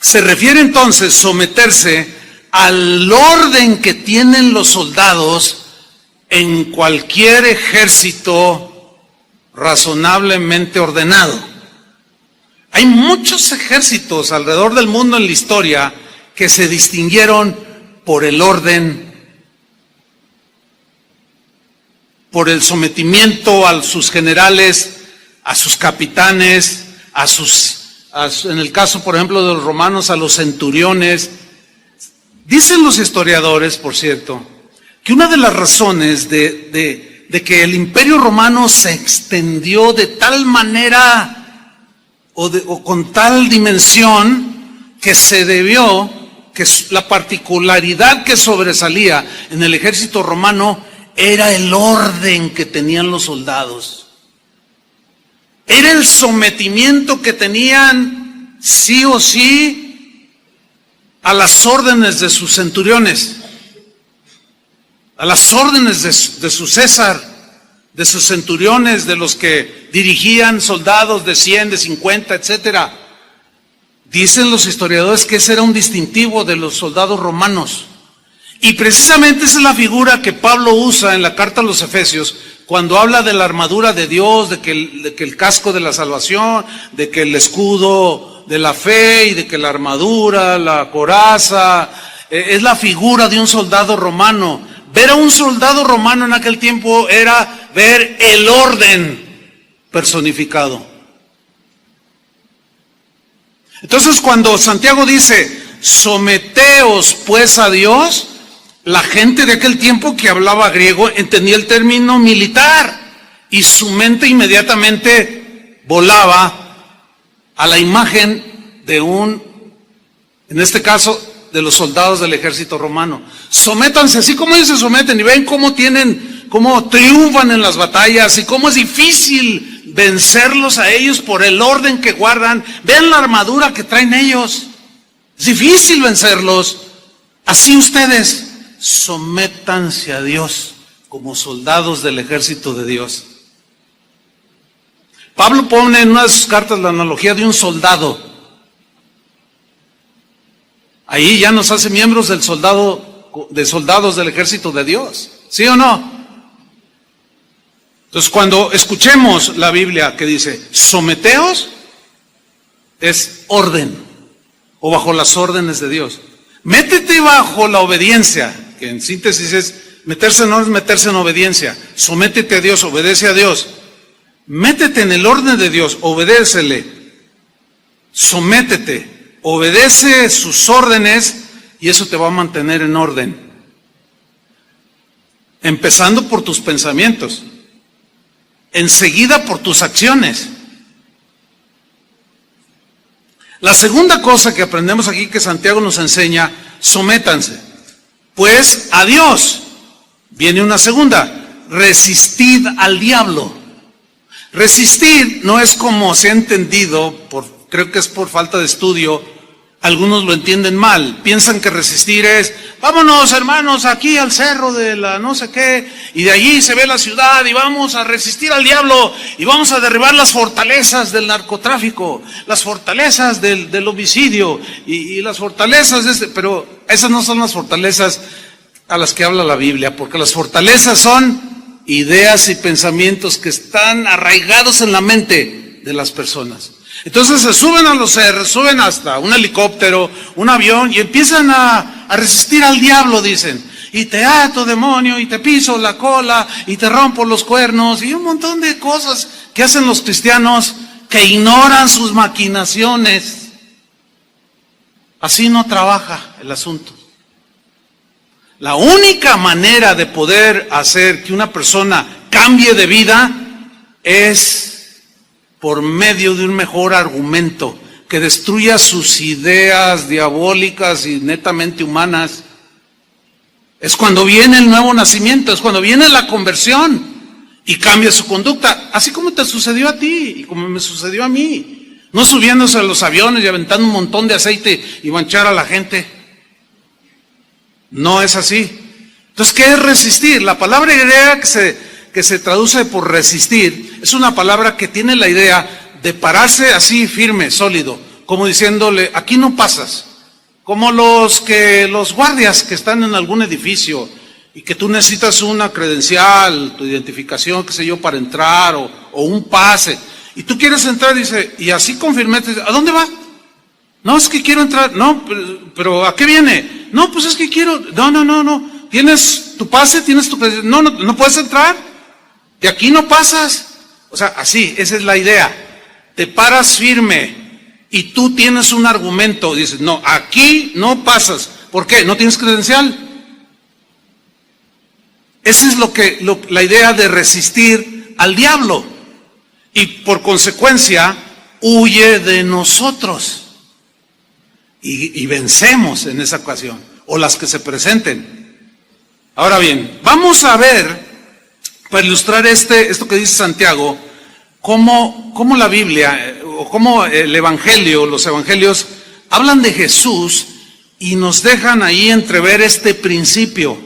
Se refiere entonces someterse al orden que tienen los soldados en cualquier ejército razonablemente ordenado. Hay muchos ejércitos alrededor del mundo en la historia que se distinguieron por el orden, por el sometimiento a sus generales, a sus capitanes, en el caso, por ejemplo, de los romanos, a los centuriones. Dicen los historiadores, por cierto, que una de las razones de que el Imperio Romano se extendió de tal manera o con tal dimensión, que se debió que la particularidad que sobresalía en el ejército romano era el orden que tenían los soldados. Era el sometimiento que tenían sí o sí a las órdenes de sus centuriones, a las órdenes de su César, de sus centuriones, de los que dirigían soldados de 100, de 50, etcétera. Dicen los historiadores que ese era un distintivo de los soldados romanos. Y precisamente esa es la figura que Pablo usa en la carta a los Efesios, cuando habla de la armadura de Dios, de que el casco de la salvación, de que el escudo de la fe y de que la armadura, la coraza, es la figura de un soldado romano. Ver a un soldado romano en aquel tiempo era ver el orden personificado. Entonces, cuando Santiago dice, someteos pues a Dios, la gente de aquel tiempo que hablaba griego entendía el término militar y su mente inmediatamente volaba a la imagen de en este caso, de los soldados del ejército romano. Sométanse, así como ellos se someten y ven cómo triunfan en las batallas y cómo es difícil vencerlos a ellos por el orden que guardan. Vean la armadura que traen ellos. Es difícil vencerlos. Así ustedes, sométanse a Dios como soldados del ejército de Dios. Pablo pone en una de sus cartas la analogía de un soldado. Ahí ya nos hace miembros de soldados del ejército de Dios. ¿Sí o no? Entonces, cuando escuchemos la Biblia que dice, someteos, es orden, o bajo las órdenes de Dios. Métete bajo la obediencia, que en síntesis es, meterse no es meterse en obediencia. Sométete a Dios, obedece a Dios. Métete en el orden de Dios, obedécele. Sométete. Obedece sus órdenes y eso te va a mantener en orden. Empezando por tus pensamientos, enseguida por tus acciones. La segunda cosa que aprendemos aquí que Santiago nos enseña, sométanse pues a Dios. Viene una segunda, resistid al diablo. Resistir no es como se ha entendido, creo que es por falta de estudio, algunos lo entienden mal, piensan que resistir es, vámonos hermanos aquí al cerro de la no sé qué, y de allí se ve la ciudad y vamos a resistir al diablo y vamos a derribar las fortalezas del narcotráfico, las fortalezas del homicidio y las fortalezas pero esas no son las fortalezas a las que habla la Biblia, porque las fortalezas son ideas y pensamientos que están arraigados en la mente de las personas. Entonces se suben a los cerros, suben hasta un helicóptero, un avión y empiezan a resistir al diablo, dicen. Y te ato, demonio, y te piso la cola, y te rompo los cuernos, y un montón de cosas que hacen los cristianos que ignoran sus maquinaciones. Así no trabaja el asunto. La única manera de poder hacer que una persona cambie de vida es por medio de un mejor argumento que destruya sus ideas diabólicas y netamente humanas. Es cuando viene el nuevo nacimiento, es cuando viene la conversión y cambia su conducta, así como te sucedió a ti y como me sucedió a mí. no subiéndose a los aviones y aventando un montón de aceite y manchar a la gente. No es así. Entonces, ¿qué es resistir? La palabra griega que se traduce por resistir es una palabra que tiene la idea de pararse así firme, sólido, como diciéndole, aquí no pasas. Como los guardias que están en algún edificio y que tú necesitas una credencial, tu identificación, qué sé yo, para entrar o un pase. Y tú quieres entrar, dice, y así con firmeza, ¿a dónde va? No, es que quiero entrar. No, pero ¿a qué viene? No, pues es que quiero. No. ¿Tienes tu pase? ¿Tienes tu credencial? No puedes entrar. De aquí no pasas. O sea, así, esa es la idea. Te paras firme. Y tú tienes un argumento, dices, no, aquí no pasas. ¿Por qué? ¿No tienes credencial? Esa es la idea de resistir al diablo. Y por consecuencia, huye de nosotros. Y vencemos en esa ocasión, o las que se presenten. Ahora bien, vamos a ver, para ilustrar esto que dice Santiago, cómo la Biblia, o cómo el Evangelio, los Evangelios, hablan de Jesús y nos dejan ahí entrever este principio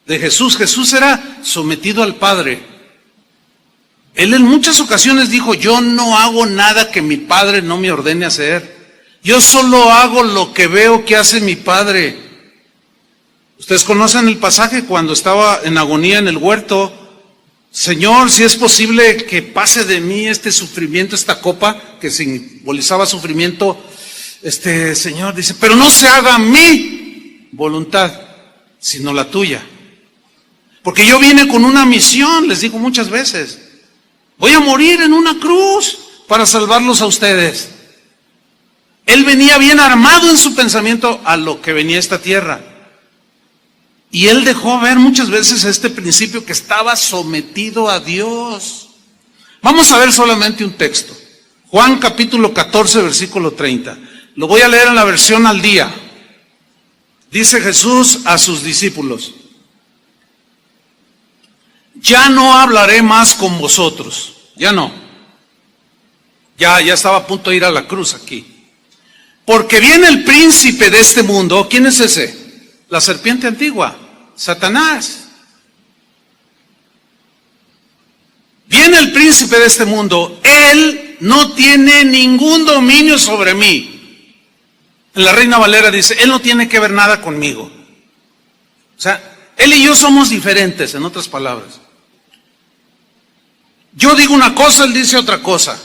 de Jesús. Jesús era sometido al Padre. Él en muchas ocasiones dijo, yo no hago nada que mi Padre no me ordene hacer. Yo solo hago lo que veo que hace mi Padre. Ustedes conocen el pasaje cuando estaba en agonía en el huerto. Señor, si es posible que pase de mí este sufrimiento, esta copa que simbolizaba sufrimiento, Señor dice, pero no se haga mi voluntad, sino la tuya. Porque yo vine con una misión, les digo muchas veces. Voy a morir en una cruz para salvarlos a ustedes. Él venía bien armado en su pensamiento a lo que venía esta tierra. Y él dejó ver muchas veces este principio que estaba sometido a Dios. Vamos a ver solamente un texto. Juan capítulo 14, versículo 30. Lo voy a leer en la versión al día. Dice Jesús a sus discípulos, ya no hablaré más con vosotros. Ya no. Ya estaba a punto de ir a la cruz aquí. Porque viene el príncipe de este mundo. ¿Quién es ese? La serpiente antigua, Satanás. Viene el príncipe de este mundo. Él no tiene ningún dominio sobre mí. En la Reina Valera dice, él no tiene que ver nada conmigo. O sea, él y yo somos diferentes, en otras palabras. Yo digo una cosa, él dice otra cosa.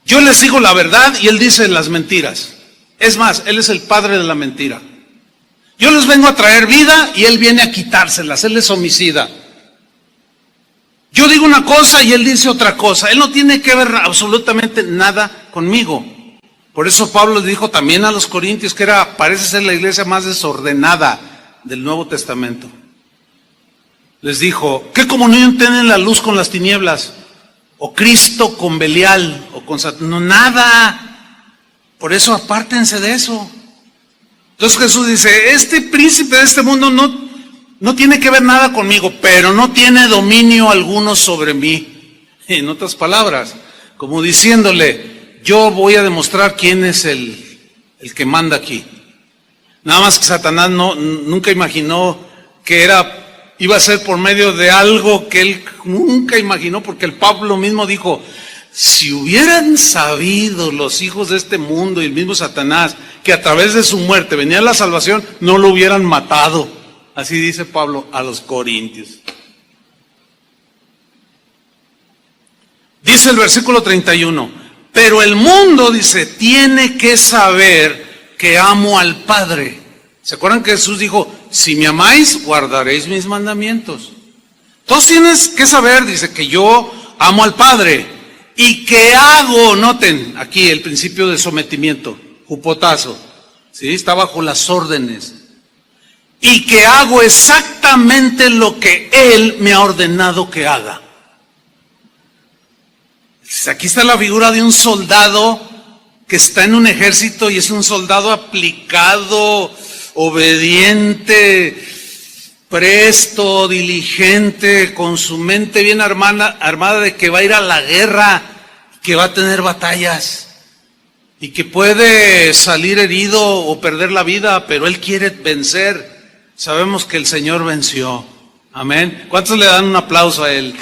Yo les digo la verdad y él dice las mentiras. Es más, él es el padre de la mentira. Yo les vengo a traer vida y él viene a quitárselas. Él es homicida. Yo digo una cosa y él dice otra cosa. Él no tiene que ver absolutamente nada conmigo. Por eso Pablo dijo también a los corintios que parece ser la iglesia más desordenada del Nuevo Testamento. Les dijo, ¿qué comunión tiene la luz con las tinieblas? O Cristo con Belial, o con Satanás. No, nada. Por eso apártense de eso. Entonces Jesús dice, este príncipe de este mundo no tiene que ver nada conmigo, pero no tiene dominio alguno sobre mí. En otras palabras, como diciéndole, yo voy a demostrar quién es el que manda aquí. Nada más que Satanás nunca imaginó que iba a ser por medio de algo que él nunca imaginó, porque el Pablo mismo dijo, si hubieran sabido los hijos de este mundo y el mismo Satanás que a través de su muerte venía la salvación, no lo hubieran matado. Así dice Pablo a los corintios. Dice el versículo 31, pero el mundo, dice, tiene que saber que amo al Padre. ¿Se acuerdan que Jesús dijo, si me amáis, guardaréis mis mandamientos? Todos tienes que saber, dice, que yo amo al Padre. Y que hago, noten aquí el principio de sometimiento, jupotazo, ¿sí? Está bajo las órdenes. Y que hago exactamente lo que Él me ha ordenado que haga. Aquí está la figura de un soldado que está en un ejército y es un soldado aplicado, obediente, presto, diligente, con su mente bien armada de que va a ir a la guerra. que va a tener batallas y que puede salir herido o perder la vida, pero Él quiere vencer. Sabemos que el Señor venció. Amén. ¿Cuántos le dan un aplauso a Él?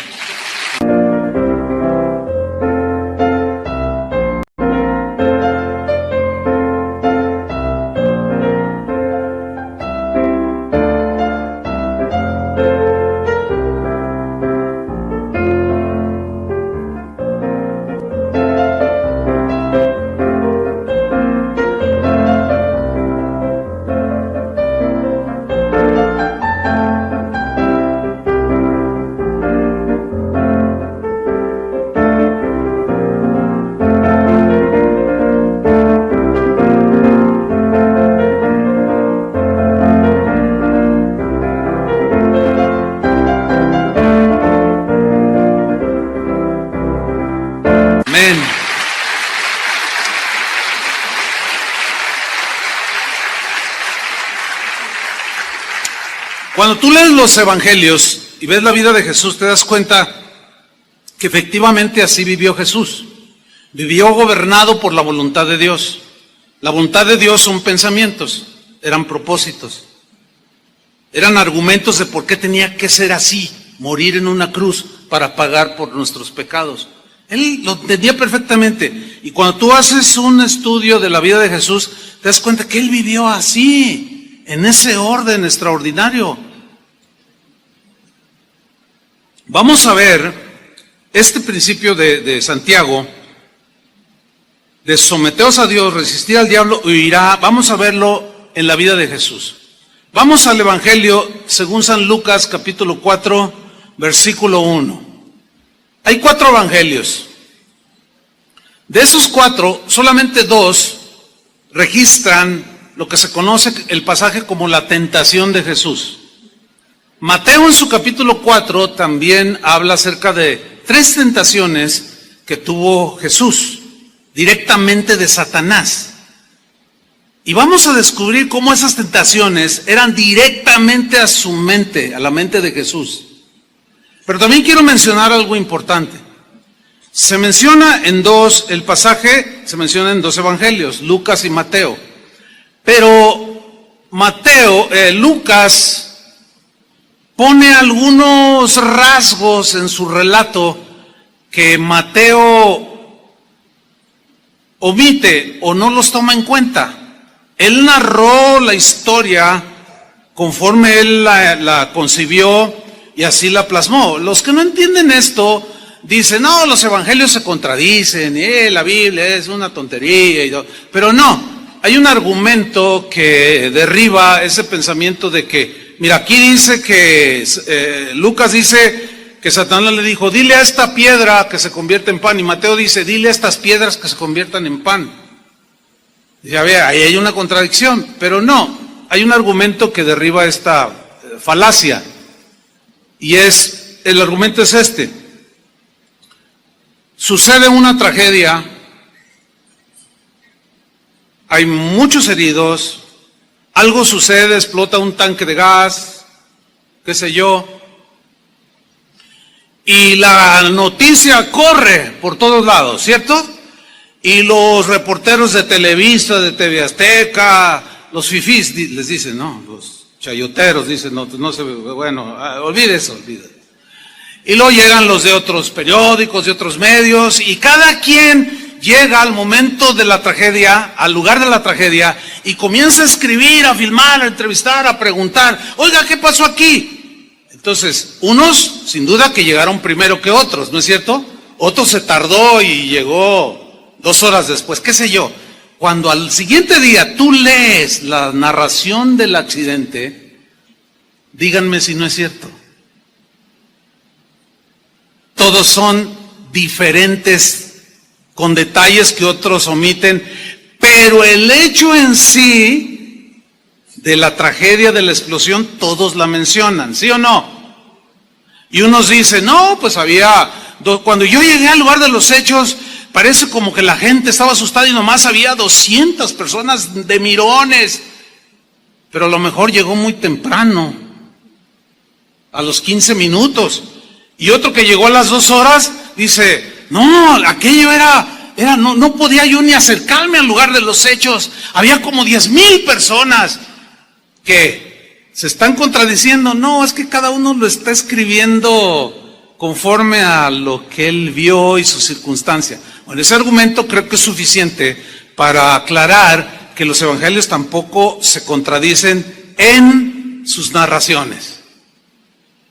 Cuando tú lees los evangelios y ves la vida de Jesús, te das cuenta que efectivamente así vivió Jesús. Vivió gobernado por la voluntad de Dios. La voluntad de Dios son pensamientos, eran propósitos, eran argumentos de por qué tenía que ser así, morir en una cruz para pagar por nuestros pecados. Él lo entendía perfectamente. Y cuando tú haces un estudio de la vida de Jesús, te das cuenta que Él vivió así, en ese orden extraordinario. Vamos a ver este principio de Santiago, de someteos a Dios, resistir al diablo, huirá. Vamos a verlo en la vida de Jesús. Vamos al Evangelio según San Lucas, capítulo 4, versículo 1. Hay 4 evangelios. De esos 4, solamente 2 registran lo que se conoce el pasaje como la tentación de Jesús. Mateo en su capítulo 4 también habla acerca de 3 tentaciones que tuvo Jesús, directamente de Satanás. Y vamos a descubrir cómo esas tentaciones eran directamente a su mente, a la mente de Jesús. Pero también quiero mencionar algo importante. Se menciona el pasaje se menciona en 2 evangelios, Lucas y Mateo. Pero Lucas pone algunos rasgos en su relato que Mateo omite o no los toma en cuenta. Él narró la historia conforme él la concibió y así la plasmó. Los que no entienden esto dicen, no, los evangelios se contradicen, la Biblia es una tontería y todo. Pero no, hay un argumento que derriba ese pensamiento de que, mira, aquí dice que Lucas dice que Satanás le dijo, dile a esta piedra que se convierta en pan, y Mateo dice, dile a estas piedras que se conviertan en pan. Ya ve, ahí hay una contradicción, pero no, hay un argumento que derriba esta falacia, y el argumento es este. Sucede una tragedia, hay muchos heridos, algo sucede, explota un tanque de gas, qué sé yo, y la noticia corre por todos lados, ¿cierto? Y los reporteros de Televisa, de TV Azteca, los fifís les dicen, no, los chayoteros dicen, no se, bueno, olvide eso, olvide. Y luego llegan los de otros periódicos, de otros medios, y cada quien llega al momento de la tragedia, al lugar de la tragedia, y comienza a escribir, a filmar, a entrevistar, a preguntar, oiga, ¿qué pasó aquí? Entonces, unos, sin duda que llegaron primero que otros, ¿no es cierto? Otro se tardó y llegó 2 horas después, qué sé yo. Cuando al siguiente día tú lees la narración del accidente, díganme si no es cierto. Todos son diferentes, con detalles que otros omiten, pero el hecho en sí de la tragedia de la explosión, todos la mencionan, ¿sí o no? Y unos dicen, no, pues cuando yo llegué al lugar de los hechos, parece como que la gente estaba asustada y nomás había 200 personas de mirones, pero a lo mejor llegó muy temprano, a los 15 minutos. Y otro que llegó a las 2 horas, dice, No, aquello no podía yo ni acercarme al lugar de los hechos. Había como 10,000 personas que se están contradiciendo. No, es que cada uno lo está escribiendo conforme a lo que él vio y su circunstancia. Bueno, ese argumento creo que es suficiente para aclarar que los evangelios tampoco se contradicen en sus narraciones.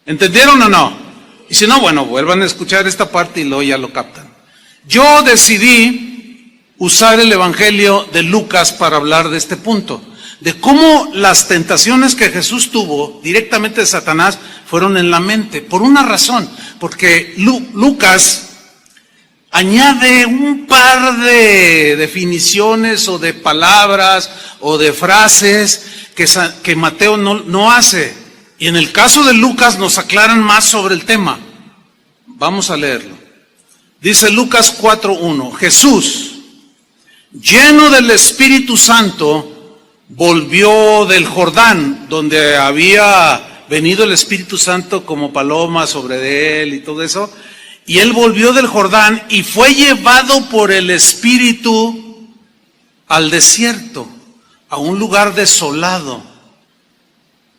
¿Entendieron o no? Y si no, bueno, vuelvan a escuchar esta parte y luego ya lo captan. Yo decidí usar el evangelio de Lucas para hablar de este punto, de cómo las tentaciones que Jesús tuvo directamente de Satanás fueron en la mente, por una razón, porque Lucas añade un par de definiciones o de palabras o de frases que Mateo no hace. Y en el caso de Lucas nos aclaran más sobre el tema. Vamos a leerlo. Dice Lucas 4:1, Jesús, lleno del Espíritu Santo, volvió del Jordán, donde había venido el Espíritu Santo como paloma sobre él y todo eso. Y él volvió del Jordán y fue llevado por el Espíritu al desierto, a un lugar desolado.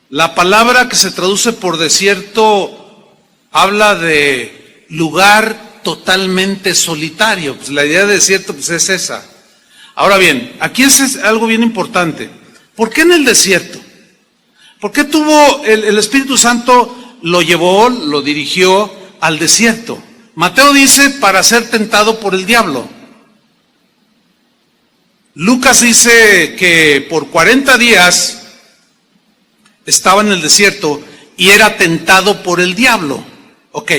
La palabra que se traduce por desierto habla de lugar totalmente solitario. Pues la idea de desierto pues es esa. Ahora bien, aquí es algo bien importante. ¿Por qué en el desierto? ¿Por qué tuvo el Espíritu Santo, lo llevó, lo dirigió al desierto? Mateo dice para ser tentado por el diablo. Lucas dice que por 40 días estaba en el desierto y era tentado por el diablo. Ok,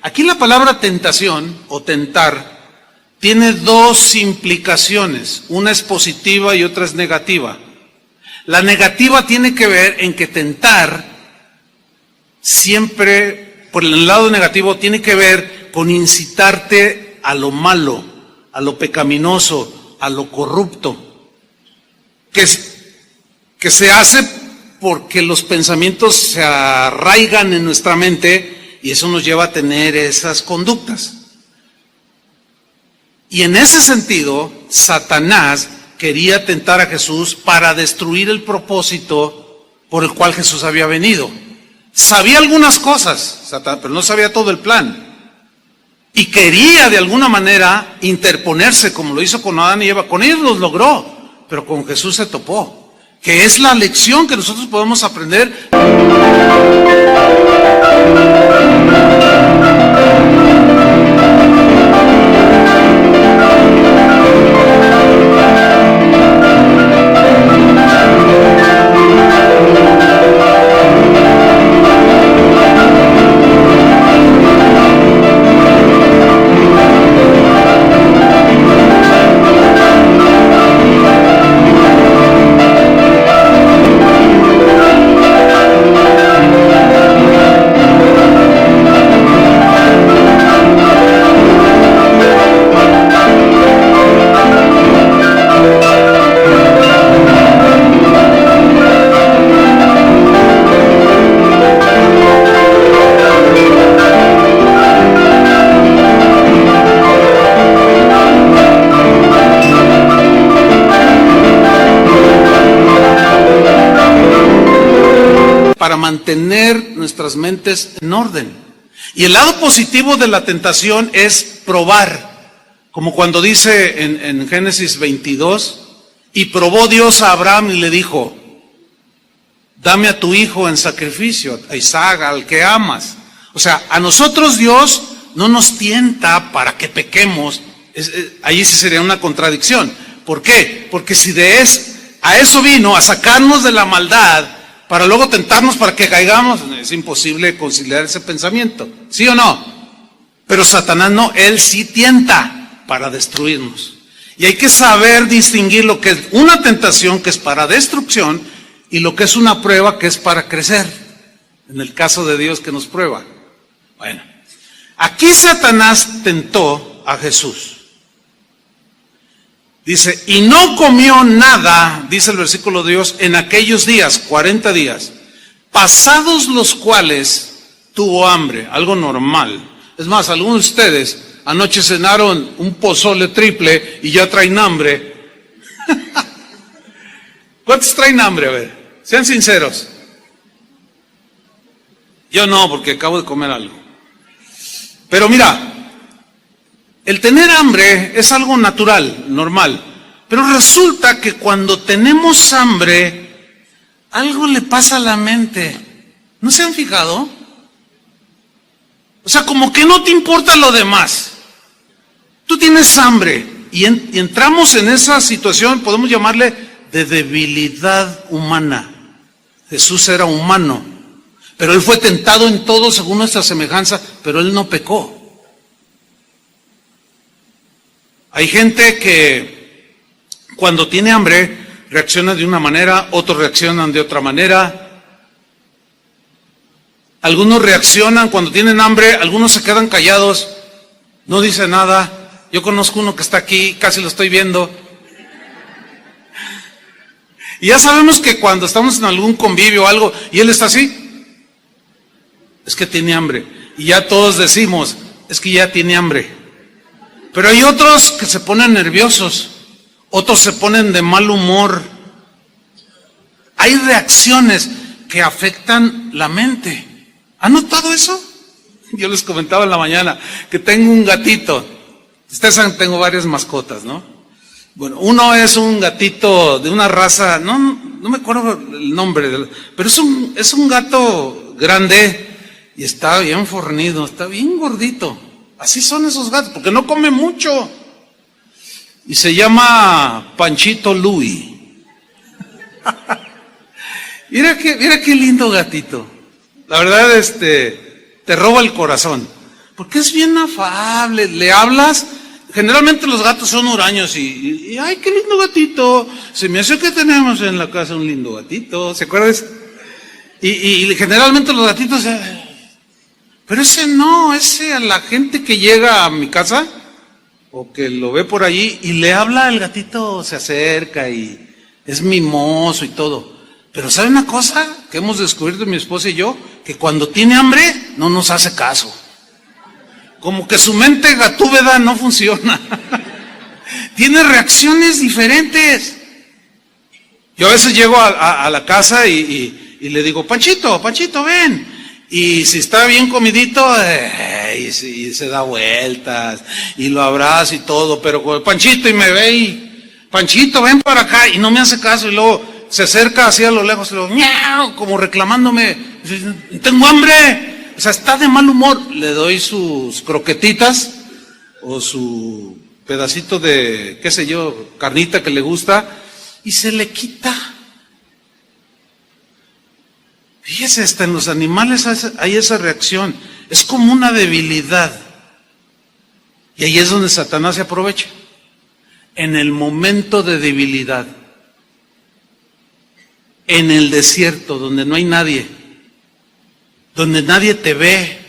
aquí la palabra tentación o tentar tiene dos implicaciones. Una es positiva y otra es negativa. La negativa tiene que ver en que tentar siempre, por el lado negativo, tiene que ver con incitarte a lo malo, a lo pecaminoso, a lo corrupto, que se hace porque los pensamientos se arraigan en nuestra mente y eso nos lleva a tener esas conductas. Y en ese sentido, Satanás quería tentar a Jesús para destruir el propósito por el cual Jesús había venido. Sabía algunas cosas, Satanás, pero no sabía todo el plan. Y quería de alguna manera interponerse, como lo hizo con Adán y Eva. Con ellos los logró, pero con Jesús se topó. Que es la lección que nosotros podemos aprender. Para mantener nuestras mentes en orden. Y el lado positivo de la tentación es probar, como cuando dice en Génesis 22, y probó Dios a Abraham y le dijo, dame a tu hijo en sacrificio, a Isaac, al que amas. O sea, a nosotros Dios no nos tienta para que pequemos. Ahí sí sería una contradicción. ¿Por qué? Porque si a eso vino, a sacarnos de la maldad, para luego tentarnos para que caigamos, es imposible conciliar ese pensamiento, ¿sí o no? Pero Satanás no, él sí tienta para destruirnos. Y hay que saber distinguir lo que es una tentación que es para destrucción y lo que es una prueba que es para crecer, en el caso de Dios que nos prueba. Bueno, aquí Satanás tentó a Jesús. Dice, y no comió nada, dice el versículo de Dios, en aquellos días, 40 días, pasados los cuales tuvo hambre, algo normal. Es más, algunos de ustedes anoche cenaron un pozole triple y ya traen hambre. ¿Cuántos traen hambre? A ver, sean sinceros. Yo no, porque acabo de comer algo. Pero mira, el tener hambre es algo natural, normal. Pero resulta que cuando tenemos hambre, algo le pasa a la mente. ¿No se han fijado? O sea, como que no te importa lo demás. Tú tienes hambre y entramos en esa situación, podemos llamarle de debilidad humana. Jesús era humano, pero Él fue tentado en todo según nuestra semejanza, pero Él no pecó. Hay gente que cuando tiene hambre reacciona de una manera, otros reaccionan de otra manera. Algunos reaccionan cuando tienen hambre, algunos se quedan callados, no dicen nada. Yo conozco uno que está aquí, casi lo estoy viendo. Y ya sabemos que cuando estamos en algún convivio o algo, y él está así, es que tiene hambre. Y ya todos decimos, es que ya tiene hambre. Pero hay otros que se ponen nerviosos, otros se ponen de mal humor. Hay reacciones que afectan la mente. ¿Han notado eso? Yo les comentaba en la mañana que tengo un gatito. Ustedes saben, tengo varias mascotas, ¿no? Bueno, uno es un gatito de una raza, no me acuerdo el nombre, pero es un gato grande y está bien fornido, está bien gordito. Así son esos gatos, porque no come mucho. Y se llama Panchito Louis. Mira qué lindo gatito. La verdad, te roba el corazón. Porque es bien afable, le hablas. Generalmente los gatos son huraños y ¡ay, qué lindo gatito! Se me hace que tenemos en la casa un lindo gatito, ¿se acuerdan? Y generalmente los gatitos, pero ese no, ese a la gente que llega a mi casa o que lo ve por allí y le habla, el gatito se acerca y es mimoso y todo. Pero ¿sabe una cosa que hemos descubierto mi esposa y yo? Que cuando tiene hambre no nos hace caso. Como que su mente gatúbeda no funciona. Tiene reacciones diferentes. Yo a veces llego a la casa y le digo, Panchito, ven. Y si está bien comidito, y se da vueltas, y lo abrazo y todo, pero con Panchito y me ve y, Panchito, ven para acá, y no me hace caso, y luego se acerca así a lo lejos, y luego, miau, como reclamándome, tengo hambre. O sea, está de mal humor. Le doy sus croquetitas o su pedacito de, qué sé yo, carnita que le gusta y se le quita. Fíjese, hasta en los animales hay esa reacción. Es como una debilidad. Y ahí es donde Satanás se aprovecha. En el momento de debilidad. En el desierto, donde no hay nadie. Donde nadie te ve.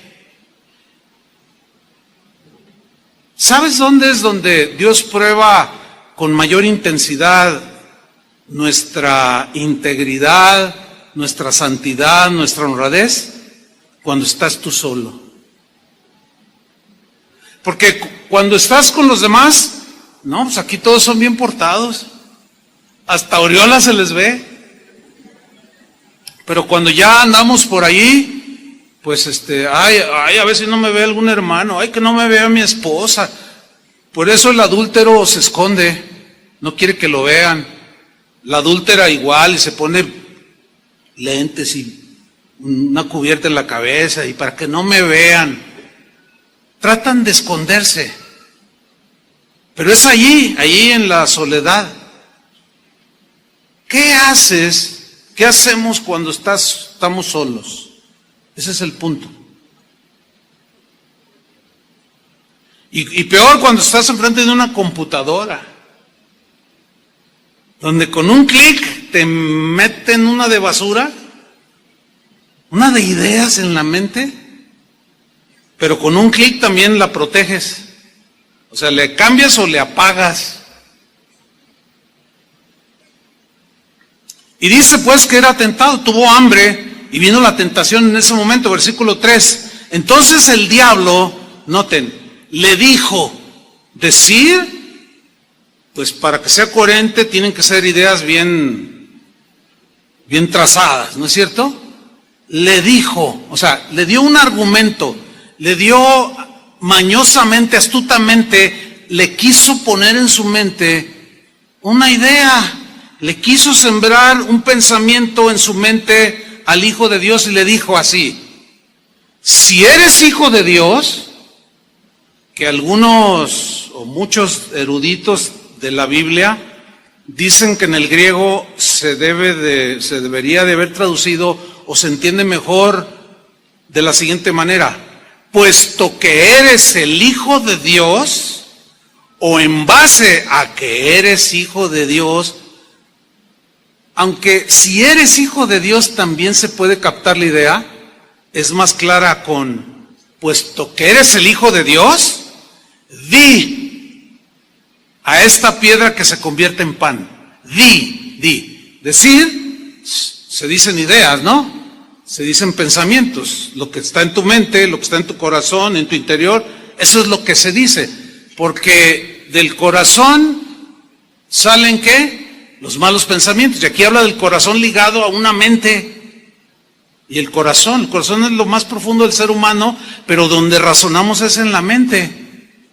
¿Sabes dónde es donde Dios prueba con mayor intensidad nuestra integridad, nuestra santidad, nuestra honradez? Cuando estás tú solo. Porque cuando estás con los demás, no, pues aquí todos son bien portados. Hasta aureola se les ve. Pero cuando ya andamos por ahí, pues ay, a ver si no me ve algún hermano, ay, que no me vea mi esposa. Por eso el adúltero se esconde, no quiere que lo vean. La adúltera igual, y se pone lentes y una cubierta en la cabeza, y para que no me vean. Tratan de esconderse. Pero es allí en la soledad. ¿Qué haces? ¿Qué hacemos cuando estamos solos? Ese es el punto. Y peor cuando estás enfrente de una computadora, donde con un clic te meten una de basura, una de ideas en la mente, pero con un clic también la proteges. O sea, le cambias o le apagas. Y dice pues que era tentado, tuvo hambre, y vino la tentación en ese momento, versículo 3. Entonces el diablo, noten, le dijo. Decir, pues para que sea coherente tienen que ser ideas bien trazadas, ¿no es cierto? Le dijo, o sea, le dio un argumento, le dio mañosamente, astutamente, le quiso poner en su mente una idea, le quiso sembrar un pensamiento en su mente al Hijo de Dios y le dijo así: si eres hijo de Dios, que algunos o muchos eruditos de la Biblia dicen que en el griego se debería de haber traducido o se entiende mejor de la siguiente manera: puesto que eres el Hijo de Dios, o en base a que eres hijo de Dios, aunque si eres hijo de Dios también se puede captar la idea, es más clara con puesto que eres el Hijo de Dios, di a esta piedra que se convierte en pan. Di. Decir, se dicen ideas, ¿no? Se dicen pensamientos, lo que está en tu mente, lo que está en tu corazón, en tu interior, eso es lo que se dice, porque del corazón salen ¿qué? Los malos pensamientos, y aquí habla del corazón ligado a una mente, y el corazón es lo más profundo del ser humano, pero donde razonamos es en la mente,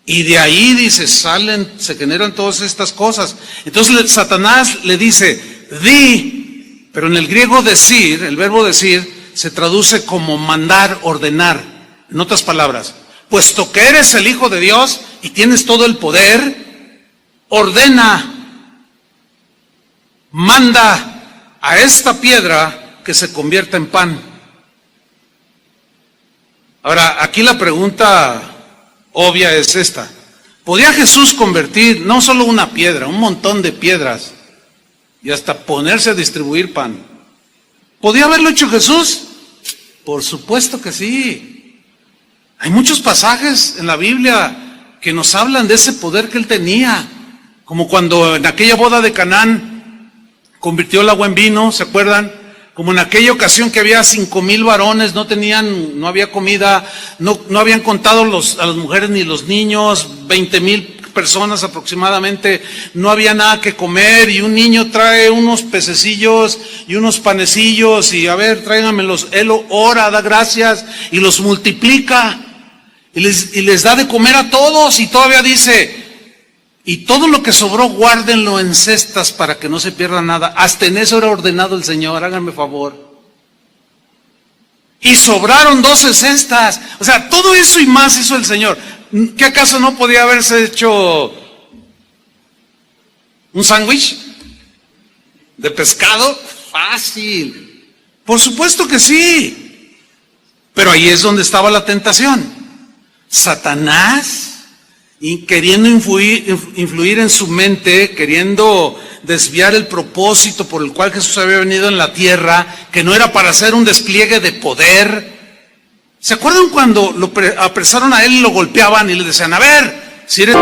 y de ahí dice, se generan todas estas cosas. Entonces Satanás le dice, di, pero en el griego decir, el verbo decir, se traduce como mandar, ordenar. En otras palabras, puesto que eres el Hijo de Dios y tienes todo el poder, ordena, manda a esta piedra que se convierta en pan. Ahora, aquí la pregunta obvia es esta: ¿podía Jesús convertir no solo una piedra, un montón de piedras y hasta ponerse a distribuir pan? ¿Podía haberlo hecho Jesús? Por supuesto que sí. Hay muchos pasajes en la Biblia que nos hablan de ese poder que él tenía, como cuando en aquella boda de Canaán convirtió el agua en vino, ¿se acuerdan? Como en aquella ocasión que había 5,000 varones, no había comida, no habían contado a las mujeres ni los niños, 20,000 personas aproximadamente, no había nada que comer, y un niño trae unos pececillos y unos panecillos, y a ver, tráiganmelos, él ora, da gracias y los multiplica y les da de comer a todos, y todavía dice, y todo lo que sobró guárdenlo en cestas para que no se pierda nada. Hasta en eso era ordenado el Señor, háganme favor. Y sobraron 12 cestas. O sea, todo eso y más hizo el Señor. ¿Qué acaso no podía haberse hecho un sándwich de pescado? Fácil. Por supuesto que sí. Pero ahí es donde estaba la tentación. Satanás, y queriendo influir en su mente, queriendo desviar el propósito por el cual Jesús había venido en la tierra, que no era para hacer un despliegue de poder. ¿Se acuerdan cuando lo apresaron a él y lo golpeaban y le decían, a ver, si eres...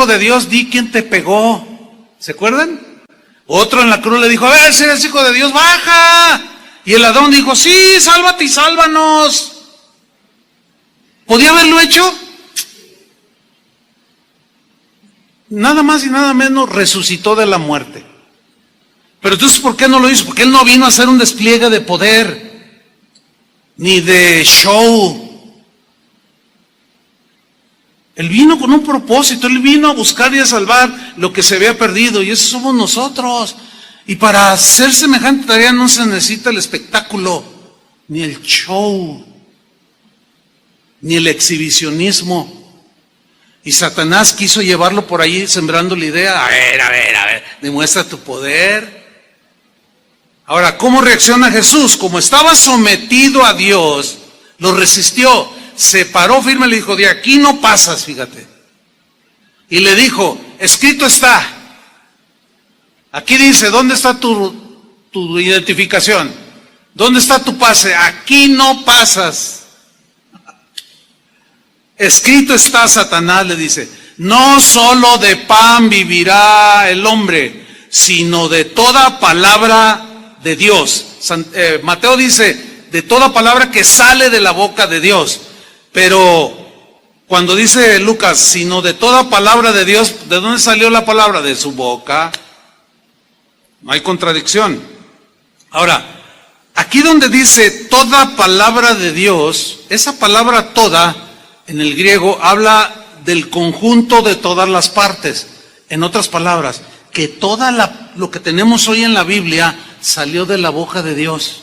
de Dios, di quién te pegó. ¿Se acuerdan? Otro en la cruz le dijo, a ver, si eres hijo de Dios, baja. Y el ladrón dijo, sí, sálvate y sálvanos. ¿Podía haberlo hecho? Nada más y nada menos resucitó de la muerte. Pero entonces, ¿por qué no lo hizo? Porque él no vino a hacer un despliegue de poder, ni de show. Él vino con un propósito, Él vino a buscar y a salvar lo que se había perdido, y eso somos nosotros. Y para hacer semejante tarea no se necesita el espectáculo, ni el show, ni el exhibicionismo. Y Satanás quiso llevarlo por ahí sembrando la idea, a ver, demuestra tu poder. Ahora, ¿cómo reacciona Jesús? Como estaba sometido a Dios, lo resistió, se paró firme y le dijo, de aquí no pasas, fíjate. Y le dijo, escrito está. Aquí dice, ¿dónde está tu identificación? ¿Dónde está tu pase? Aquí no pasas. Escrito está, Satanás le dice, no solo de pan vivirá el hombre, sino de toda palabra de Dios. Mateo dice, de toda palabra que sale de la boca de Dios. Pero cuando dice Lucas, sino de toda palabra de Dios, ¿de dónde salió la palabra? De su boca. No hay contradicción. Ahora, aquí donde dice toda palabra de Dios, esa palabra toda, en el griego, habla del conjunto de todas las partes. En otras palabras, que lo que tenemos hoy en la Biblia salió de la boca de Dios.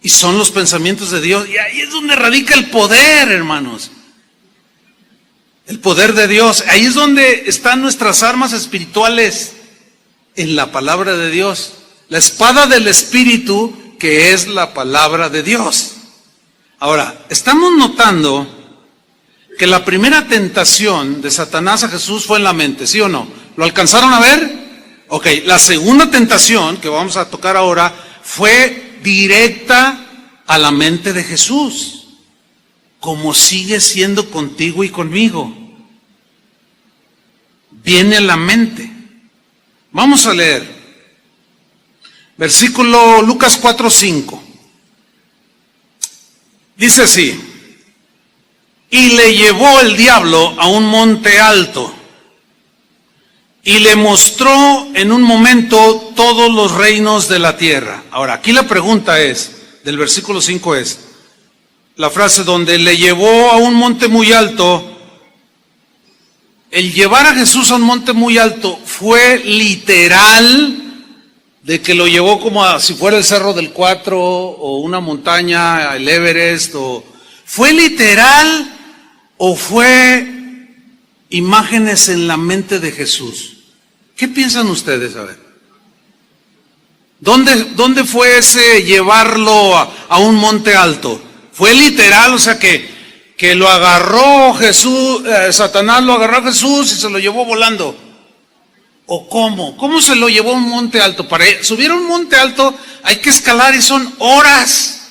Y son los pensamientos de Dios. Y ahí es donde radica el poder, hermanos. El poder de Dios. Ahí es donde están nuestras armas espirituales. En la palabra de Dios. La espada del Espíritu, que es la palabra de Dios. Ahora, estamos notando que la primera tentación de Satanás a Jesús fue en la mente, ¿sí o no? ¿Lo alcanzaron a ver? Ok, la segunda tentación que vamos a tocar ahora fue directa a la mente de Jesús, como sigue siendo contigo y conmigo. Viene a la mente. Vamos a leer. Versículo Lucas 4:5. Dice así: y le llevó el diablo a un monte alto y le mostró en un momento todos los reinos de la tierra. Ahora, aquí la pregunta es, del versículo 5 es, la frase donde le llevó a un monte muy alto. El llevar a Jesús a un monte muy alto fue literal, de que lo llevó como si fuera el Cerro del Cuatro o una montaña, el Everest, ¿fue literal o fue imágenes en la mente de Jesús? ¿Qué piensan ustedes? A ver, ¿dónde fue ese llevarlo a un monte alto? ¿Fue literal, o sea que lo agarró Jesús, Satanás lo agarró a Jesús y se lo llevó volando? ¿O cómo? ¿Cómo se lo llevó a un monte alto? Para subir a un monte alto hay que escalar y son horas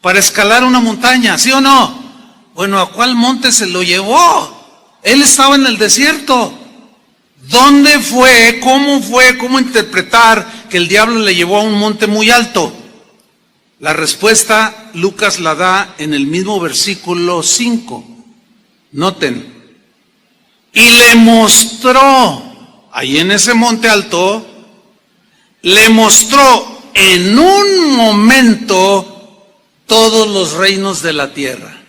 para escalar una montaña, ¿sí o no? Bueno, ¿a cuál monte se lo llevó? Él estaba en el desierto. ¿Dónde fue? ¿Cómo interpretar que el diablo le llevó a un monte muy alto? La respuesta Lucas la da en el mismo versículo 5. Noten. Y le mostró, ahí en ese monte alto, le mostró en un momento todos los reinos de la tierra.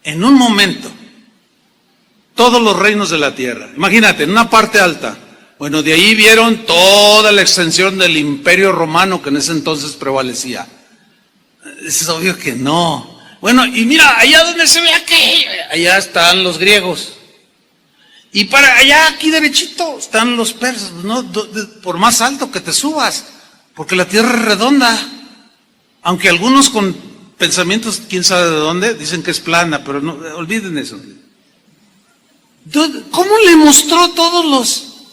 En un momento. Todos los reinos de la tierra. Imagínate, en una parte alta. Bueno, de ahí vieron toda la extensión del imperio romano que en ese entonces prevalecía. Es obvio que no. Bueno, y mira, allá donde se ve aquí, allá están los griegos. Y para allá, aquí derechito, están los persas, ¿no? Por más alto que te subas, porque la tierra es redonda. Aunque algunos con pensamientos, quién sabe de dónde, dicen que es plana, pero no, olviden eso. ¿Cómo le mostró todos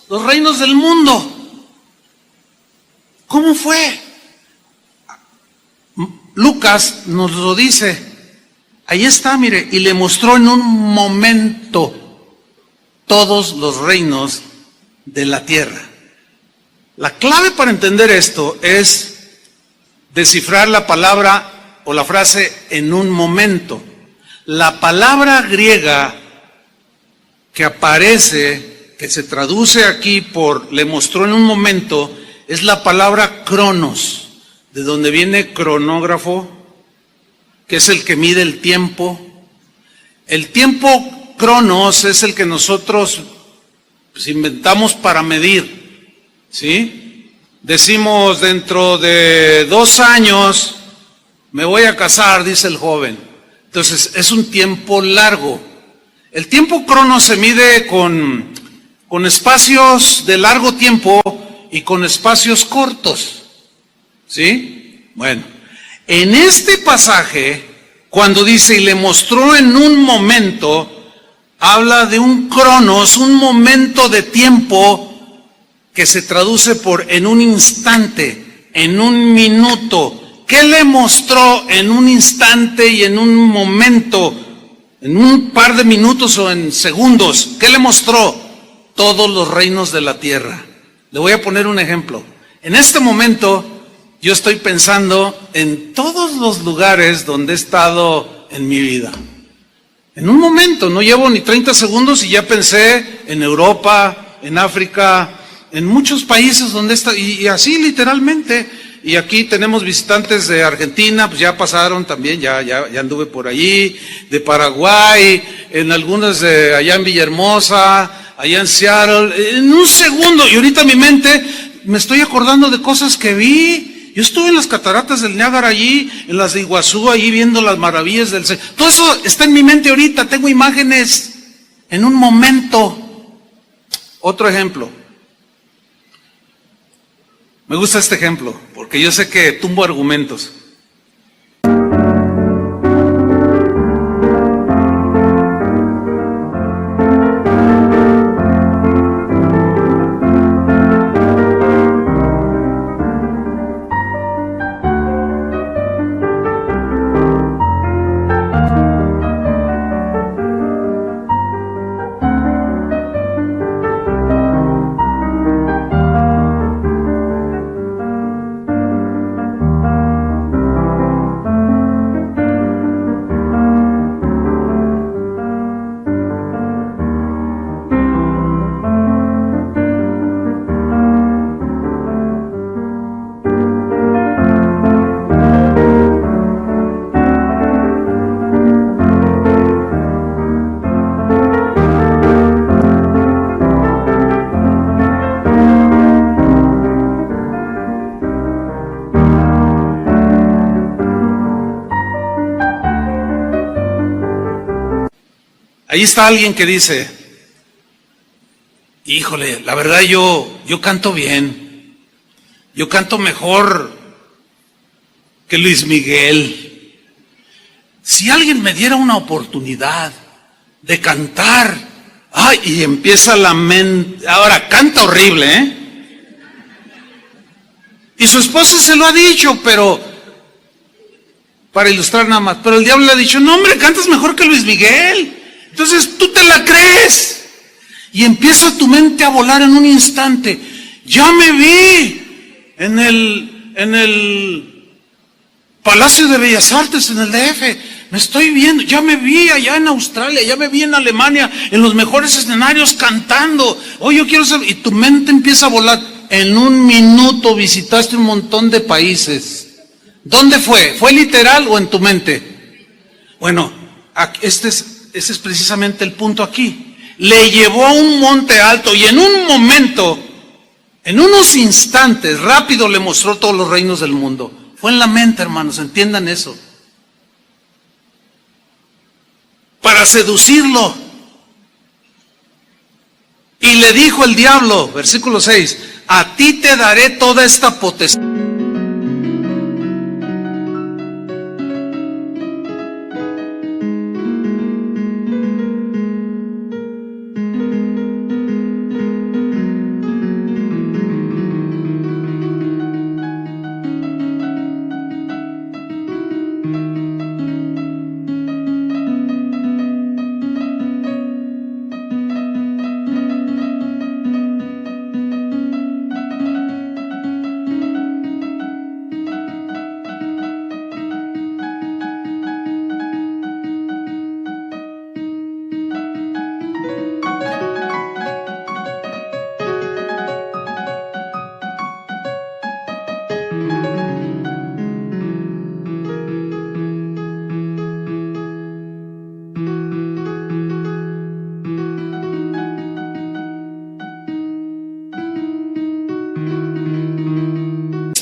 los reinos del mundo? ¿Cómo fue? Lucas nos lo dice. Ahí está, mire, y le mostró en un momento todos los reinos de la tierra. La clave para entender esto es descifrar la palabra o la frase en un momento. La palabra griega que aparece, que se traduce aquí por le mostró en un momento, es la palabra cronos, de donde viene cronógrafo, que es el que mide el tiempo, El tiempo cronos es el que nosotros pues, inventamos para medir, ¿sí? Decimos, dentro de 2 años me voy a casar, dice el joven. Entonces, es un tiempo largo. El tiempo cronos se mide con espacios de largo tiempo y con espacios cortos, ¿sí? Bueno, en este pasaje, cuando dice, y le mostró en un momento, habla de un cronos, un momento de tiempo que se traduce por en un instante, en un minuto. ¿Qué le mostró en un instante y en un momento, en un par de minutos o en segundos? ¿Qué le mostró? Todos los reinos de la tierra. Le voy a poner un ejemplo. En este momento, yo estoy pensando en todos los lugares donde he estado en mi vida. En un momento, no llevo ni 30 segundos y ya pensé en Europa, en África, en muchos países donde está, y así literalmente. Y aquí tenemos visitantes de Argentina, pues ya pasaron también, ya anduve por allí, de Paraguay, en algunas de allá en Villahermosa, allá en Seattle, en un segundo, y ahorita mi mente me estoy acordando de cosas que vi. Yo estuve en las cataratas del Niágara allí, en las de Iguazú, allí viendo las maravillas del cielo. Todo eso está en mi mente ahorita, tengo imágenes en un momento. Otro ejemplo. Me gusta este ejemplo, porque yo sé que tumbo argumentos. Ahí está alguien que dice, híjole, la verdad yo canto bien, yo canto mejor que Luis Miguel. Si alguien me diera una oportunidad de cantar, ay, y empieza la mente, ahora canta horrible, ¿eh? Y su esposa se lo ha dicho, pero para ilustrar nada más, pero el diablo le ha dicho, no hombre, cantas mejor que Luis Miguel. Entonces tú te la crees y empieza tu mente a volar en un instante. Ya me vi en el Palacio de Bellas Artes, en el DF, me estoy viendo, ya me vi allá en Australia, ya me vi en Alemania, en los mejores escenarios cantando. Oh, yo quiero saber, y tu mente empieza a volar. En un minuto visitaste un montón de países. ¿Dónde fue? ¿Fue literal o en tu mente? Bueno, ese es precisamente el punto aquí. Le llevó a un monte alto y en un momento, en unos instantes, rápido le mostró todos los reinos del mundo. Fue en la mente, hermanos, entiendan eso. Para seducirlo. Y le dijo el diablo, versículo 6, a ti te daré toda esta potestad.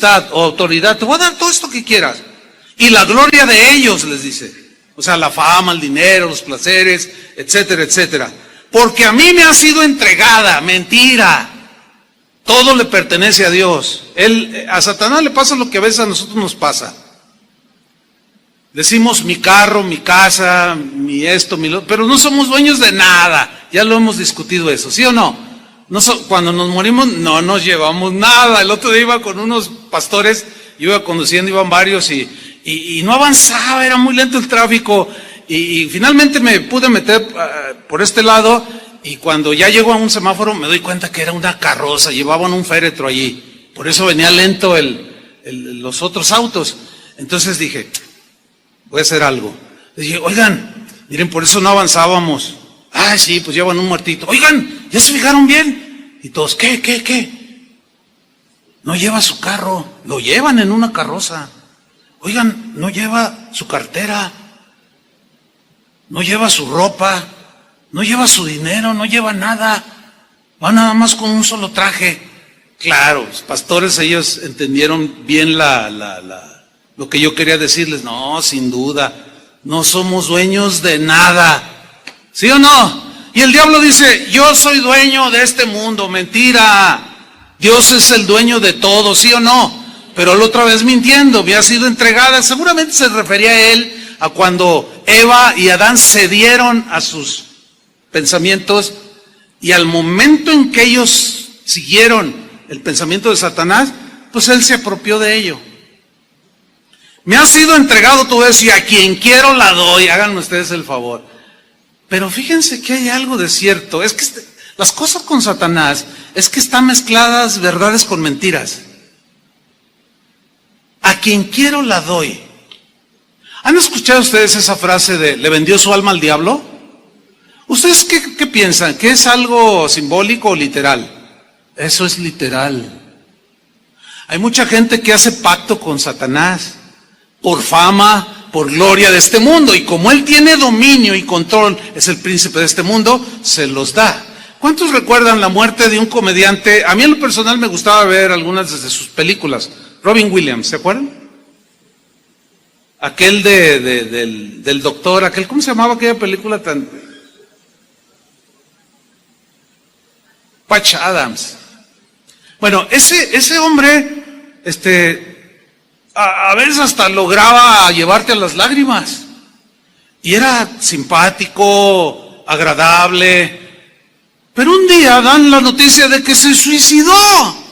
o autoridad, te voy a dar todo esto que quieras. Y la gloria de ellos, les dice. O sea, la fama, el dinero, los placeres, etcétera, etcétera. Porque a mí me ha sido entregada, mentira. Todo le pertenece a Dios. A Satanás le pasa lo que a veces a nosotros nos pasa. Decimos mi carro, mi casa, mi esto, mi lo, pero no somos dueños de nada. Ya lo hemos discutido eso, ¿sí o no? Cuando nos morimos no nos llevamos nada. El otro día iba con unos pastores, yo iba conduciendo, iban varios y no avanzaba, era muy lento el tráfico y finalmente me pude meter por este lado y cuando ya llego a un semáforo me doy cuenta que era una carroza, llevaban un féretro allí, por eso venía lento los otros autos. Entonces dije, voy a hacer algo. Dije, oigan, miren, por eso no avanzábamos. Ah, sí, pues llevan un muertito. Oigan, ¿ya se fijaron bien? Y todos, ¿qué? No lleva su carro, lo llevan en una carroza. Oigan, no lleva su cartera, no lleva su ropa, no lleva su dinero, no lleva nada. Va nada más con un solo traje. Claro, los pastores, ellos entendieron bien lo que yo quería decirles. No, sin duda, no somos dueños de nada. ¿Sí o no? Y el diablo dice, yo soy dueño de este mundo. Mentira. Dios es el dueño de todo, ¿sí o no? Pero la otra vez mintiendo, había sido entregada. Seguramente se refería a él, a cuando Eva y Adán cedieron a sus pensamientos y al momento en que ellos siguieron el pensamiento de Satanás, pues él se apropió de ello. Me ha sido entregado todo eso y a quien quiero la doy, háganme ustedes el favor. Pero fíjense que hay algo de cierto, es que las cosas con Satanás, es que están mezcladas verdades con mentiras. A quien quiero la doy. ¿Han escuchado ustedes esa frase de le vendió su alma al diablo? ¿Ustedes qué piensan? ¿Que es algo simbólico o literal? Eso es literal. Hay mucha gente que hace pacto con Satanás por fama, por gloria de este mundo, y como él tiene dominio y control, es el príncipe de este mundo, se los da. ¿Cuántos recuerdan la muerte de un comediante? A mí en lo personal me gustaba ver algunas de sus películas. Robin Williams, ¿se acuerdan? Aquel del doctor, ¿cómo se llamaba aquella película tan? Patch Adams. Bueno, ese hombre, a veces hasta lograba llevarte a las lágrimas. Y era simpático, agradable. Pero un día dan la noticia de que se suicidó.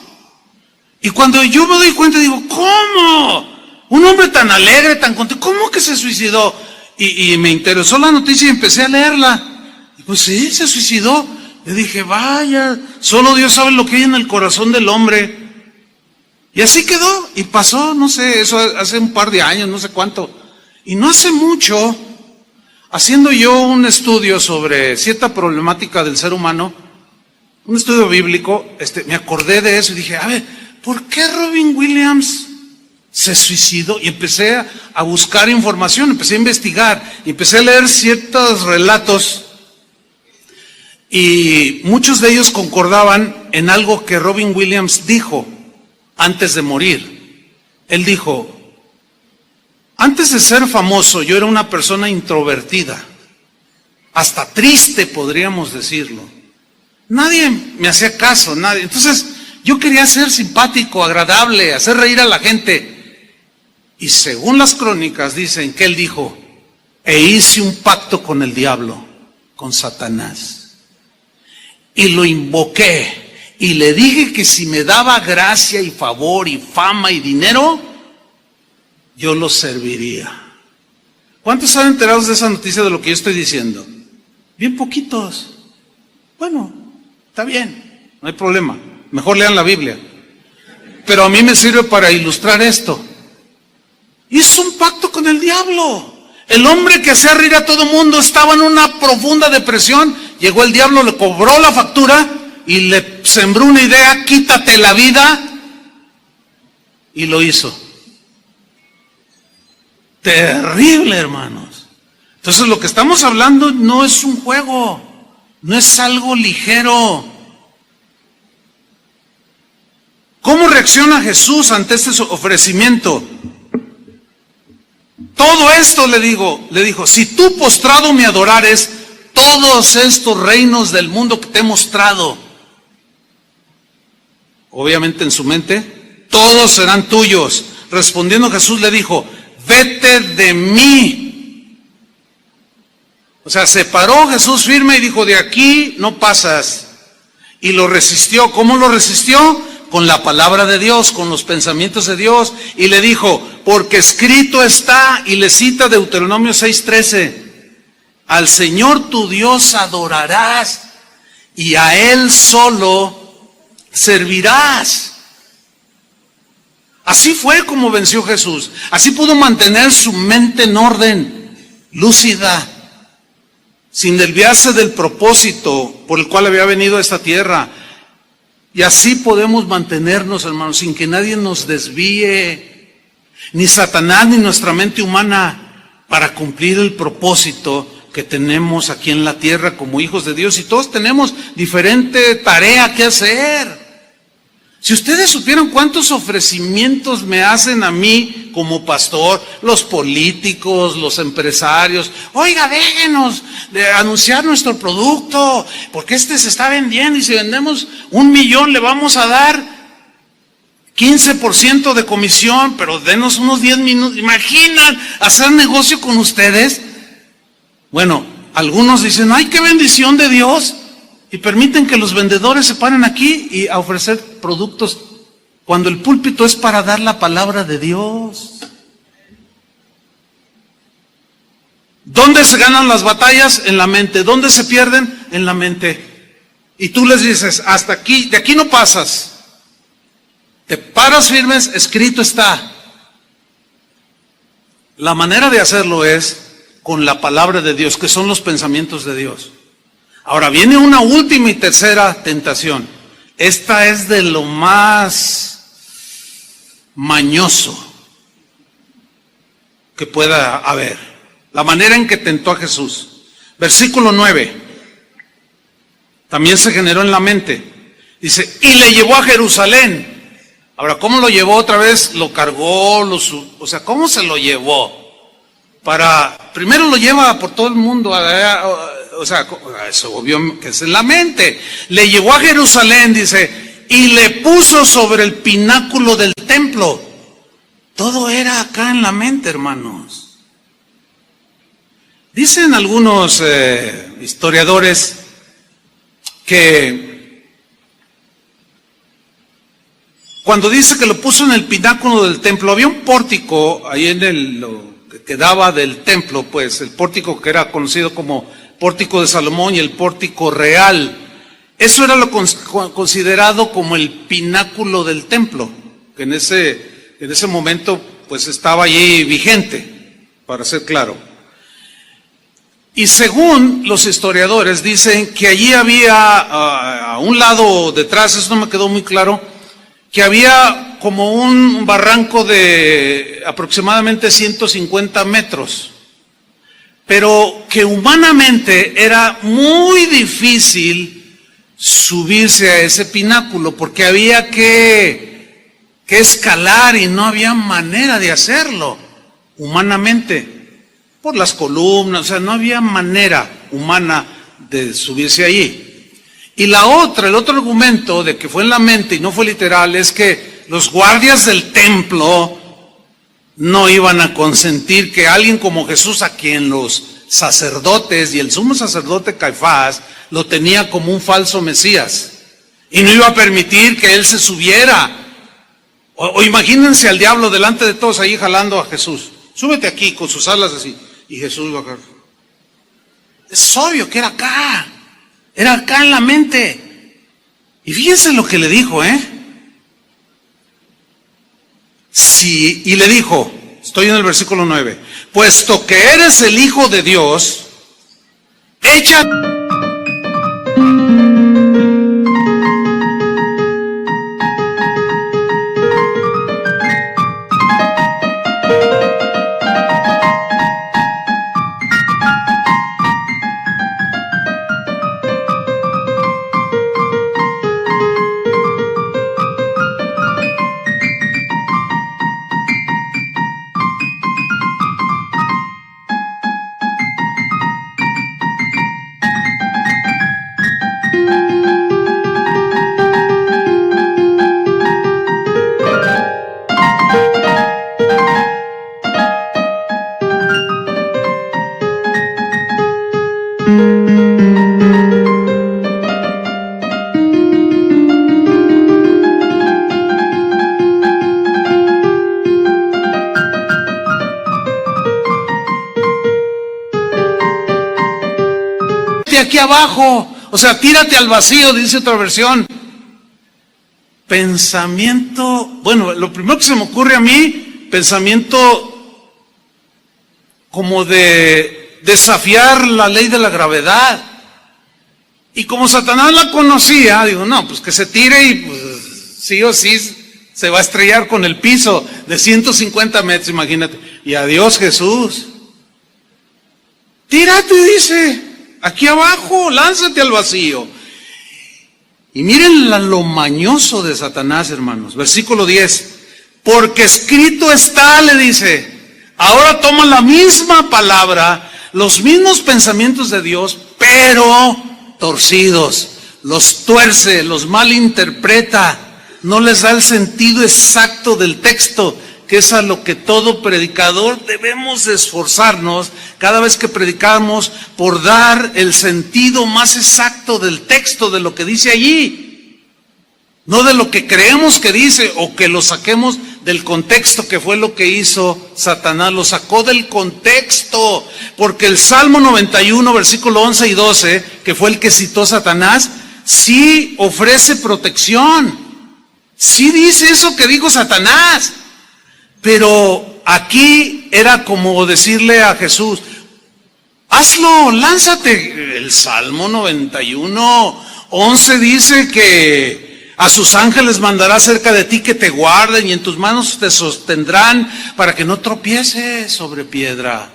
Y cuando yo me doy cuenta digo, ¿cómo? Un hombre tan alegre, tan contento, ¿cómo que se suicidó? Y me interesó la noticia y empecé a leerla. Y pues sí, se suicidó. Yo dije, vaya, solo Dios sabe lo que hay en el corazón del hombre. Y así quedó, y pasó, no sé, eso hace un par de años, no sé cuánto. Y no hace mucho, haciendo yo un estudio sobre cierta problemática del ser humano, un estudio bíblico, me acordé de eso y dije, a ver, ¿por qué Robin Williams se suicidó? Y empecé a buscar información, empecé a investigar, y empecé a leer ciertos relatos, y muchos de ellos concordaban en algo que Robin Williams dijo antes de morir. Él dijo, antes de ser famoso yo era una persona introvertida, hasta triste podríamos decirlo. Nadie me hacía caso, nadie. Entonces yo quería ser simpático, agradable, hacer reír a la gente. Y según las crónicas dicen que él dijo, e hice un pacto con el diablo, con Satanás. Y lo invoqué. Y le dije que si me daba gracia y favor y fama y dinero, yo lo serviría. ¿Cuántos están enterados de esa noticia de lo que yo estoy diciendo? Bien poquitos. Bueno, está bien, no hay problema. Mejor lean la Biblia. Pero a mí me sirve para ilustrar esto. Hizo un pacto con el diablo. El hombre que hacía reír a todo mundo estaba en una profunda depresión. Llegó el diablo, le cobró la factura y le sembró una idea, quítate la vida, y lo hizo. Terrible, hermanos. Entonces lo que estamos hablando no es un juego, no es algo ligero. ¿Cómo reacciona Jesús ante este ofrecimiento? Todo esto le dijo, si tú postrado me adorares, todos estos reinos del mundo que te he mostrado, obviamente en su mente, todos serán tuyos. Respondiendo Jesús le dijo, vete de mí. O sea, se paró Jesús firme y dijo, de aquí no pasas. Y lo resistió. ¿Cómo lo resistió? Con la palabra de Dios, con los pensamientos de Dios. Y le dijo, porque escrito está, y le cita Deuteronomio 6:13, al Señor tu Dios adorarás y a Él solo servirás. Así fue como venció Jesús. Así pudo mantener su mente en orden, lúcida, sin desviarse del propósito por el cual había venido a esta tierra. Y así podemos mantenernos, hermanos, sin que nadie nos desvíe, ni Satanás ni nuestra mente humana, para cumplir el propósito que tenemos aquí en la tierra como hijos de Dios. Y todos tenemos diferente tarea que hacer. Si ustedes supieran cuántos ofrecimientos me hacen a mí como pastor, los políticos, los empresarios, oiga, déjenos de anunciar nuestro producto, porque se está vendiendo y si vendemos 1 millón le vamos a dar 15% de comisión, pero denos unos 10 minutos. ¿Imaginan hacer negocio con ustedes? Bueno, algunos dicen, ay, qué bendición de Dios. Y permiten que los vendedores se paren aquí y a ofrecer productos cuando el púlpito es para dar la palabra de Dios. ¿Dónde se ganan las batallas? En la mente. ¿Dónde se pierden? En la mente. Y tú les dices, hasta aquí, de aquí no pasas. Te paras firmes, escrito está. La manera de hacerlo es con la palabra de Dios, que son los pensamientos de Dios. Ahora viene una última y tercera tentación. Esta es de lo más mañoso que pueda haber. La manera en que tentó a Jesús. Versículo 9. También se generó en la mente. Dice, y le llevó a Jerusalén. Ahora, ¿cómo lo llevó otra vez? Lo cargó, o sea, ¿cómo se lo llevó? Primero lo lleva por todo el mundo, o sea, eso obvio que es en la mente. Le llevó a Jerusalén, dice, y le puso sobre el pináculo del templo. Todo era acá en la mente, hermanos. Dicen algunos historiadores que cuando dice que lo puso en el pináculo del templo, había un pórtico ahí en lo que daba del templo, pues el pórtico que era conocido como pórtico de Salomón y el pórtico real. Eso era lo considerado como el pináculo del templo, que en ese momento pues estaba allí vigente, para ser claro. Y según los historiadores dicen que allí había a un lado detrás, eso no me quedó muy claro, que había como un barranco de aproximadamente 150 metros, pero que humanamente era muy difícil subirse a ese pináculo, porque había que escalar y no había manera de hacerlo humanamente, por las columnas, o sea, no había manera humana de subirse allí. Y el otro argumento de que fue en la mente y no fue literal, es que los guardias del templo no iban a consentir que alguien como Jesús, a quien los sacerdotes y el sumo sacerdote Caifás lo tenía como un falso Mesías, y no iba a permitir que él se subiera. O imagínense al diablo delante de todos ahí jalando a Jesús. Súbete aquí con sus alas así. Y Jesús iba acá. Es obvio que era acá. Era acá en la mente. Y fíjense lo que le dijo, Sí, y le dijo, estoy en el versículo 9, puesto que eres el Hijo de Dios, echa... Aquí abajo, o sea, tírate al vacío, dice otra versión. Pensamiento, bueno, lo primero que se me ocurre a mí, pensamiento como de desafiar la ley de la gravedad. Y como Satanás la conocía, digo, no, pues que se tire y pues sí o sí se va a estrellar con el piso de 150 metros, imagínate. Y adiós Jesús. Tírate, dice. Aquí abajo, lánzate al vacío. Y miren lo mañoso de Satanás, hermanos. Versículo 10. Porque escrito está, le dice. Ahora toma la misma palabra, los mismos pensamientos de Dios, pero torcidos. Los tuerce, los malinterpreta. No les da el sentido exacto del texto, que es a lo que todo predicador debemos esforzarnos cada vez que predicamos, por dar el sentido más exacto del texto, de lo que dice allí, no de lo que creemos que dice o que lo saquemos del contexto, que fue lo que hizo Satanás. Lo sacó del contexto, porque el Salmo 91, versículo 11 y 12, que fue el que citó Satanás, sí ofrece protección, sí dice eso que dijo Satanás. Pero aquí era como decirle a Jesús, hazlo, lánzate. El Salmo 91, 11 dice que a sus ángeles mandará cerca de ti que te guarden y en tus manos te sostendrán para que no tropieces sobre piedra.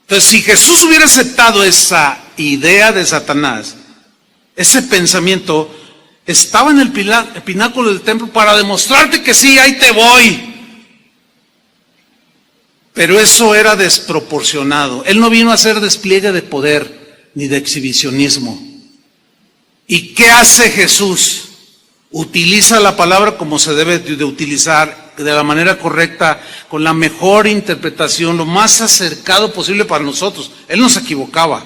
Entonces, si Jesús hubiera aceptado esa idea de Satanás, ese pensamiento, estaba en el pináculo del templo para demostrarte que sí, ahí te voy. Pero eso era desproporcionado. Él no vino a hacer despliegue de poder ni de exhibicionismo. ¿Y qué hace Jesús? Utiliza la palabra como se debe de utilizar, de la manera correcta, con la mejor interpretación, lo más acercado posible para nosotros. Él no se equivocaba.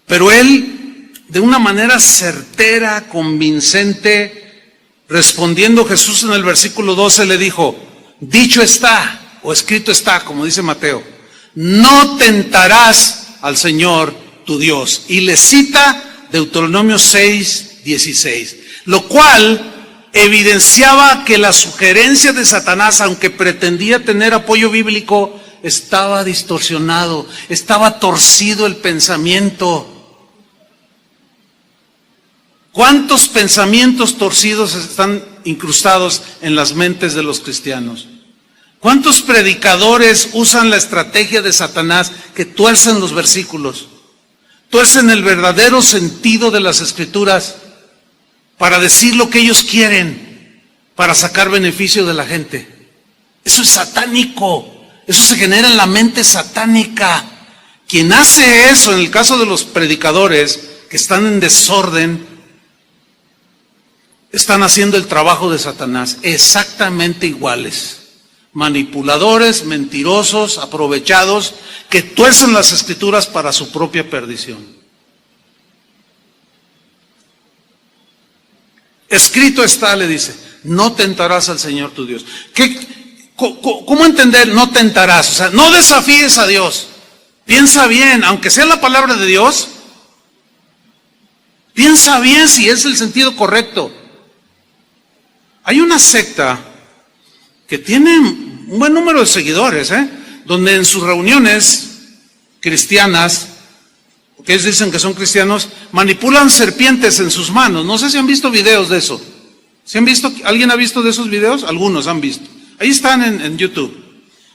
Pero él, de una manera certera, convincente, respondiendo Jesús en el versículo 12 le dijo, dicho está, o escrito está, como dice Mateo, no tentarás al Señor tu Dios. Y le cita Deuteronomio 6, 16, lo cual evidenciaba que la sugerencia de Satanás, aunque pretendía tener apoyo bíblico, estaba distorsionado, estaba torcido el pensamiento. ¿Cuántos pensamientos torcidos están incrustados en las mentes de los cristianos? ¿Cuántos predicadores usan la estrategia de Satanás que tuercen los versículos, tuercen el verdadero sentido de las Escrituras para decir lo que ellos quieren, para sacar beneficio de la gente? Eso es satánico, eso se genera en la mente satánica. Quien hace eso, en el caso de los predicadores que están en desorden, están haciendo el trabajo de Satanás, exactamente iguales. Manipuladores, mentirosos, aprovechados, que tuercen las Escrituras para su propia perdición. Escrito está, le dice, no tentarás al Señor tu Dios. ¿Cómo entender no tentarás? O sea, no desafíes a Dios. Piensa bien, aunque sea la palabra de Dios, piensa bien si es el sentido correcto. Hay una secta que tiene un buen número de seguidores, donde en sus reuniones cristianas, que ellos dicen que son cristianos, manipulan serpientes en sus manos. No sé si han visto videos de eso. ¿Sí han visto? ¿Alguien ha visto de esos videos? Algunos han visto. Ahí están en YouTube.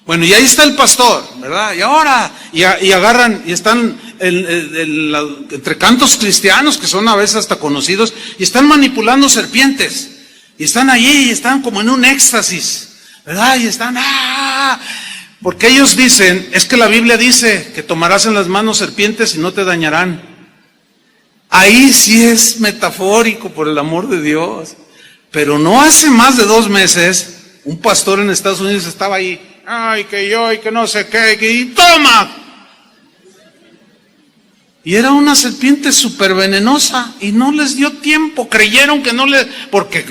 Bueno, y ahí está el pastor, ¿verdad? Y ahora, y agarran, y están entre cantos cristianos, que son a veces hasta conocidos, y están manipulando serpientes. Y están allí, y están como en un éxtasis, ¿verdad? Y están, porque ellos dicen, es que la Biblia dice que tomarás en las manos serpientes y no te dañarán. Ahí sí es metafórico, por el amor de Dios. Pero no hace más de 2 meses, un pastor en Estados Unidos estaba ahí, ay, que yo, y que no sé qué, y toma. Y era una serpiente súper venenosa y no les dio tiempo, creyeron que no porque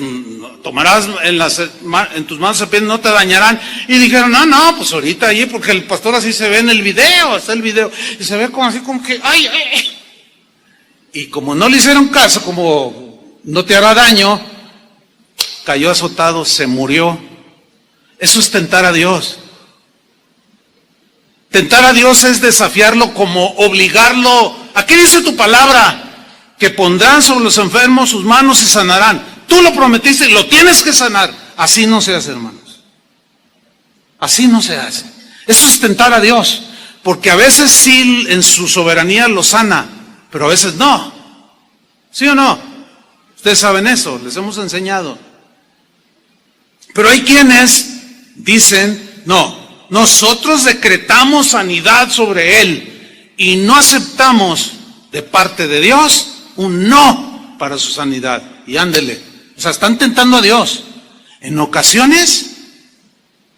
tomarás en tus manos serpientes, no te dañarán. Y dijeron, no, pues ahorita ahí, porque el pastor así se ve en el video, está el video, y se ve como así como que, ay. Y como no le hicieron caso, como no te hará daño, cayó azotado, se murió. Eso es tentar a Dios. Tentar a Dios es desafiarlo, como obligarlo. ¿A qué dice tu palabra? Que pondrán sobre los enfermos sus manos y sanarán. Tú lo prometiste y lo tienes que sanar. Así no se hace, hermanos. Así no se hace. Eso es tentar a Dios. Porque a veces sí en su soberanía lo sana, pero a veces no. ¿Sí o no? Ustedes saben eso, les hemos enseñado. Pero hay quienes dicen, no, nosotros decretamos sanidad sobre él y no aceptamos de parte de Dios un no para su sanidad. Y ándele, o sea, están tentando a Dios. En ocasiones,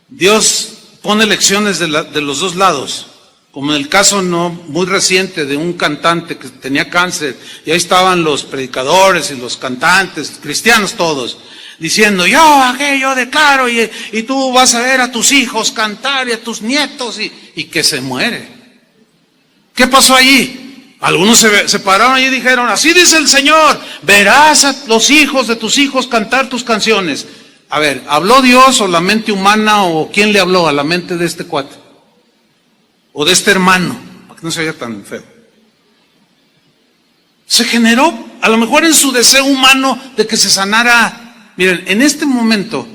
Dios pone lecciones de los dos lados, como en el caso no muy reciente de un cantante que tenía cáncer, y ahí estaban los predicadores y los cantantes, cristianos todos, diciendo, yo declaro, y tú vas a ver a tus hijos cantar y a tus nietos, y que se muere. ¿Qué pasó allí? Algunos se pararon allí y dijeron, así dice el Señor, verás a los hijos de tus hijos cantar tus canciones. A ver, ¿habló Dios o la mente humana o quién le habló a la mente de este cuate? O de este hermano, para que no se vea tan feo. Se generó, a lo mejor en su deseo humano de que se sanara. Miren, en este momento,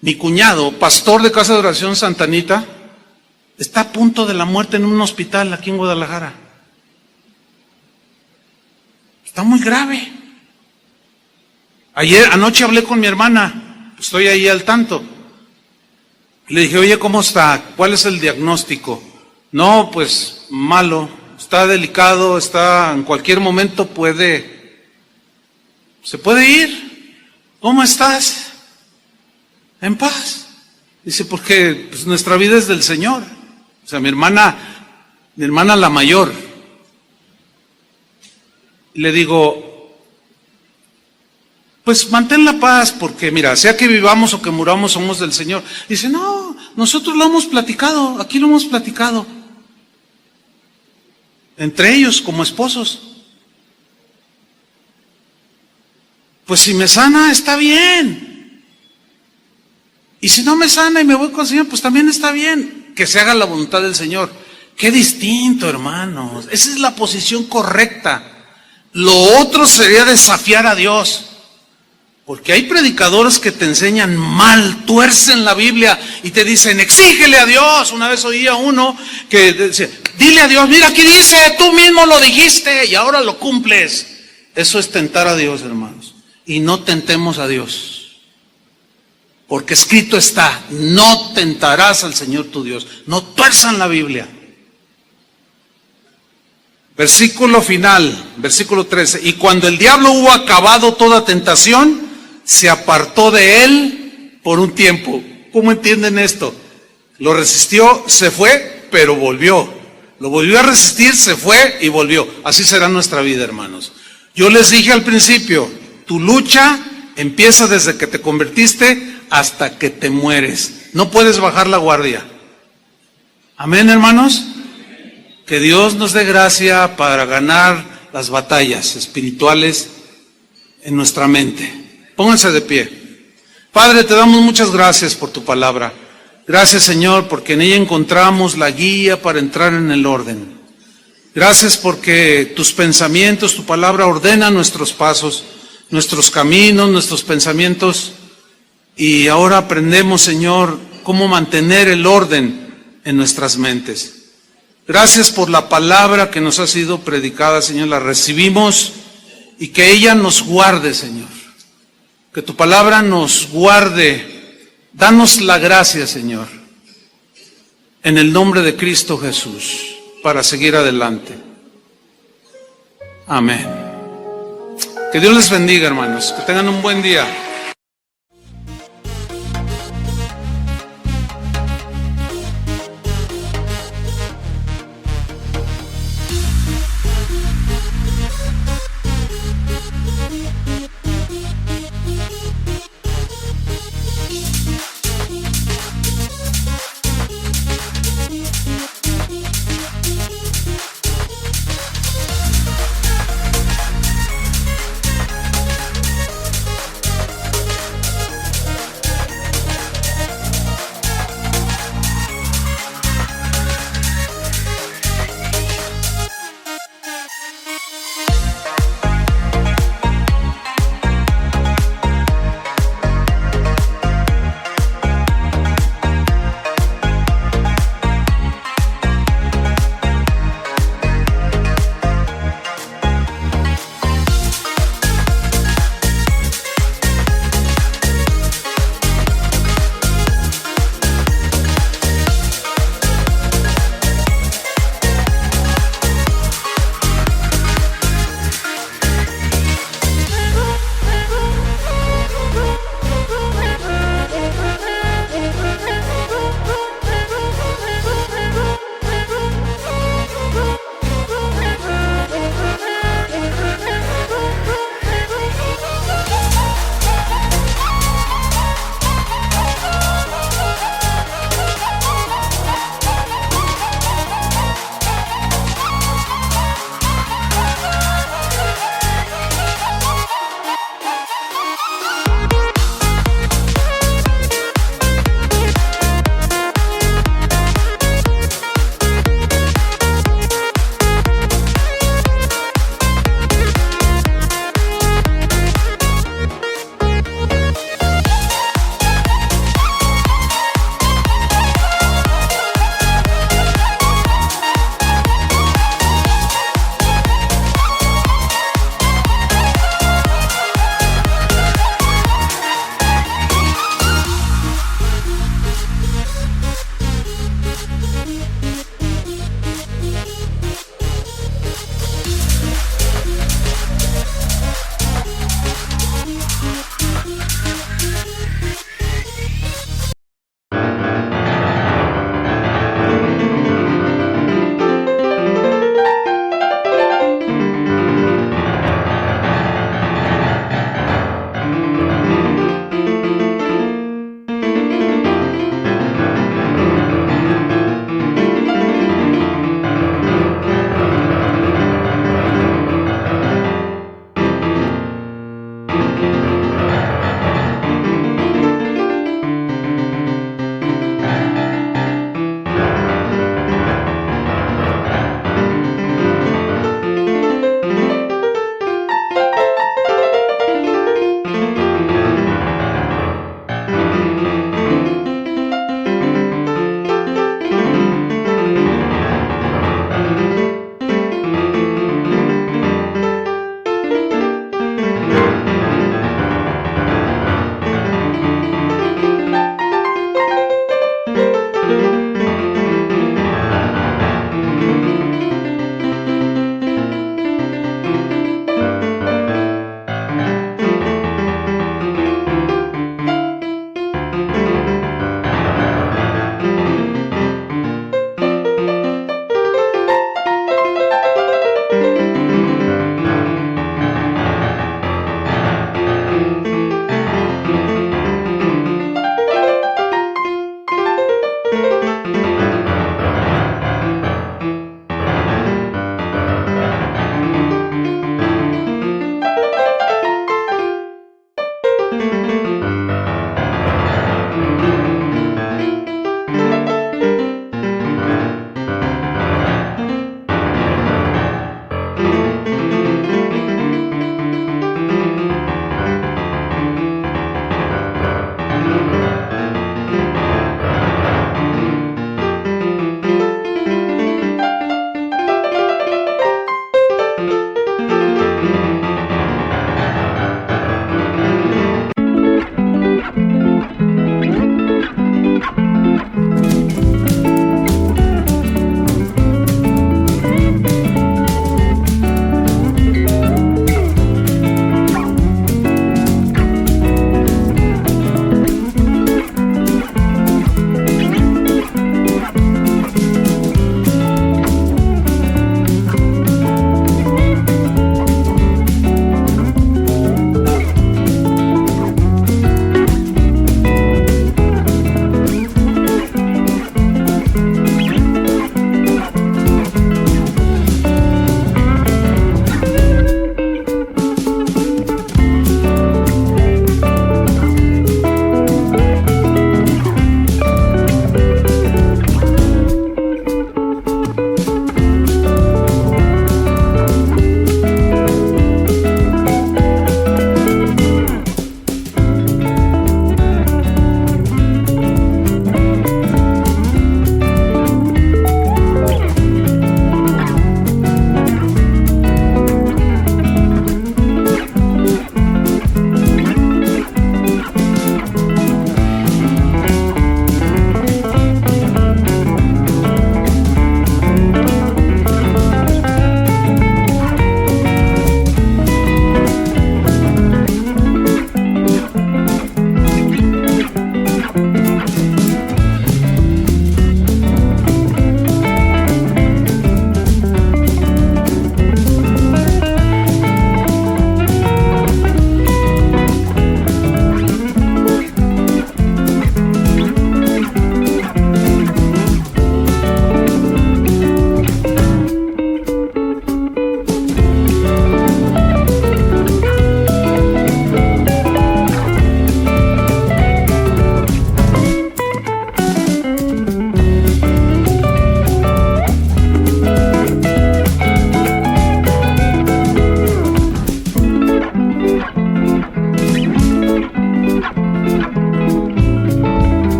mi cuñado, pastor de Casa de Oración Santa Anita, está a punto de la muerte en un hospital aquí en Guadalajara. Está muy grave. Anoche hablé con mi hermana, estoy ahí al tanto. Le dije, oye, ¿cómo está? ¿Cuál es el diagnóstico? No, pues malo, está delicado, en cualquier momento se puede ir. ¿Cómo estás? En paz. Dice, porque pues, nuestra vida es del Señor. O sea, mi hermana la mayor. Le digo, pues mantén la paz, porque mira, sea que vivamos o que muramos, somos del Señor. Dice, no, nosotros lo hemos platicado, aquí lo hemos platicado. Entre ellos, como esposos. Pues si me sana, está bien. Y si no me sana y me voy con el Señor, pues también está bien. Que se haga la voluntad del Señor. Qué distinto, hermanos. Esa es la posición correcta. Lo otro sería desafiar a Dios. Porque hay predicadores que te enseñan mal, tuercen la Biblia y te dicen, exígele a Dios. Una vez oí a uno que decía, dile a Dios, mira aquí dice, tú mismo lo dijiste y ahora lo cumples. Eso es tentar a Dios, hermanos. Y no tentemos a Dios. Porque escrito está, no tentarás al Señor tu Dios. No tuerzan la Biblia. Versículo final, versículo 13. Y cuando el diablo hubo acabado toda tentación, se apartó de él por un tiempo. ¿Cómo entienden esto? Lo resistió, se fue, pero volvió. Lo volvió a resistir, se fue y volvió. Así será nuestra vida, hermanos. Yo les dije al principio, tu lucha empieza desde que te convertiste hasta que te mueres. No puedes bajar la guardia. Amén, hermanos. Que Dios nos dé gracia para ganar las batallas espirituales en nuestra mente. Pónganse de pie. Padre, te damos muchas gracias por tu palabra. Gracias, Señor, porque en ella encontramos la guía para entrar en el orden. Gracias porque tus pensamientos, tu palabra ordena nuestros pasos, nuestros caminos, nuestros pensamientos. Y ahora aprendemos, Señor, cómo mantener el orden en nuestras mentes. Gracias por la palabra que nos ha sido predicada, Señor, la recibimos y que ella nos guarde, Señor. Que tu palabra nos guarde. Danos la gracia, Señor, en el nombre de Cristo Jesús, para seguir adelante. Amén. Que Dios les bendiga, hermanos. Que tengan un buen día.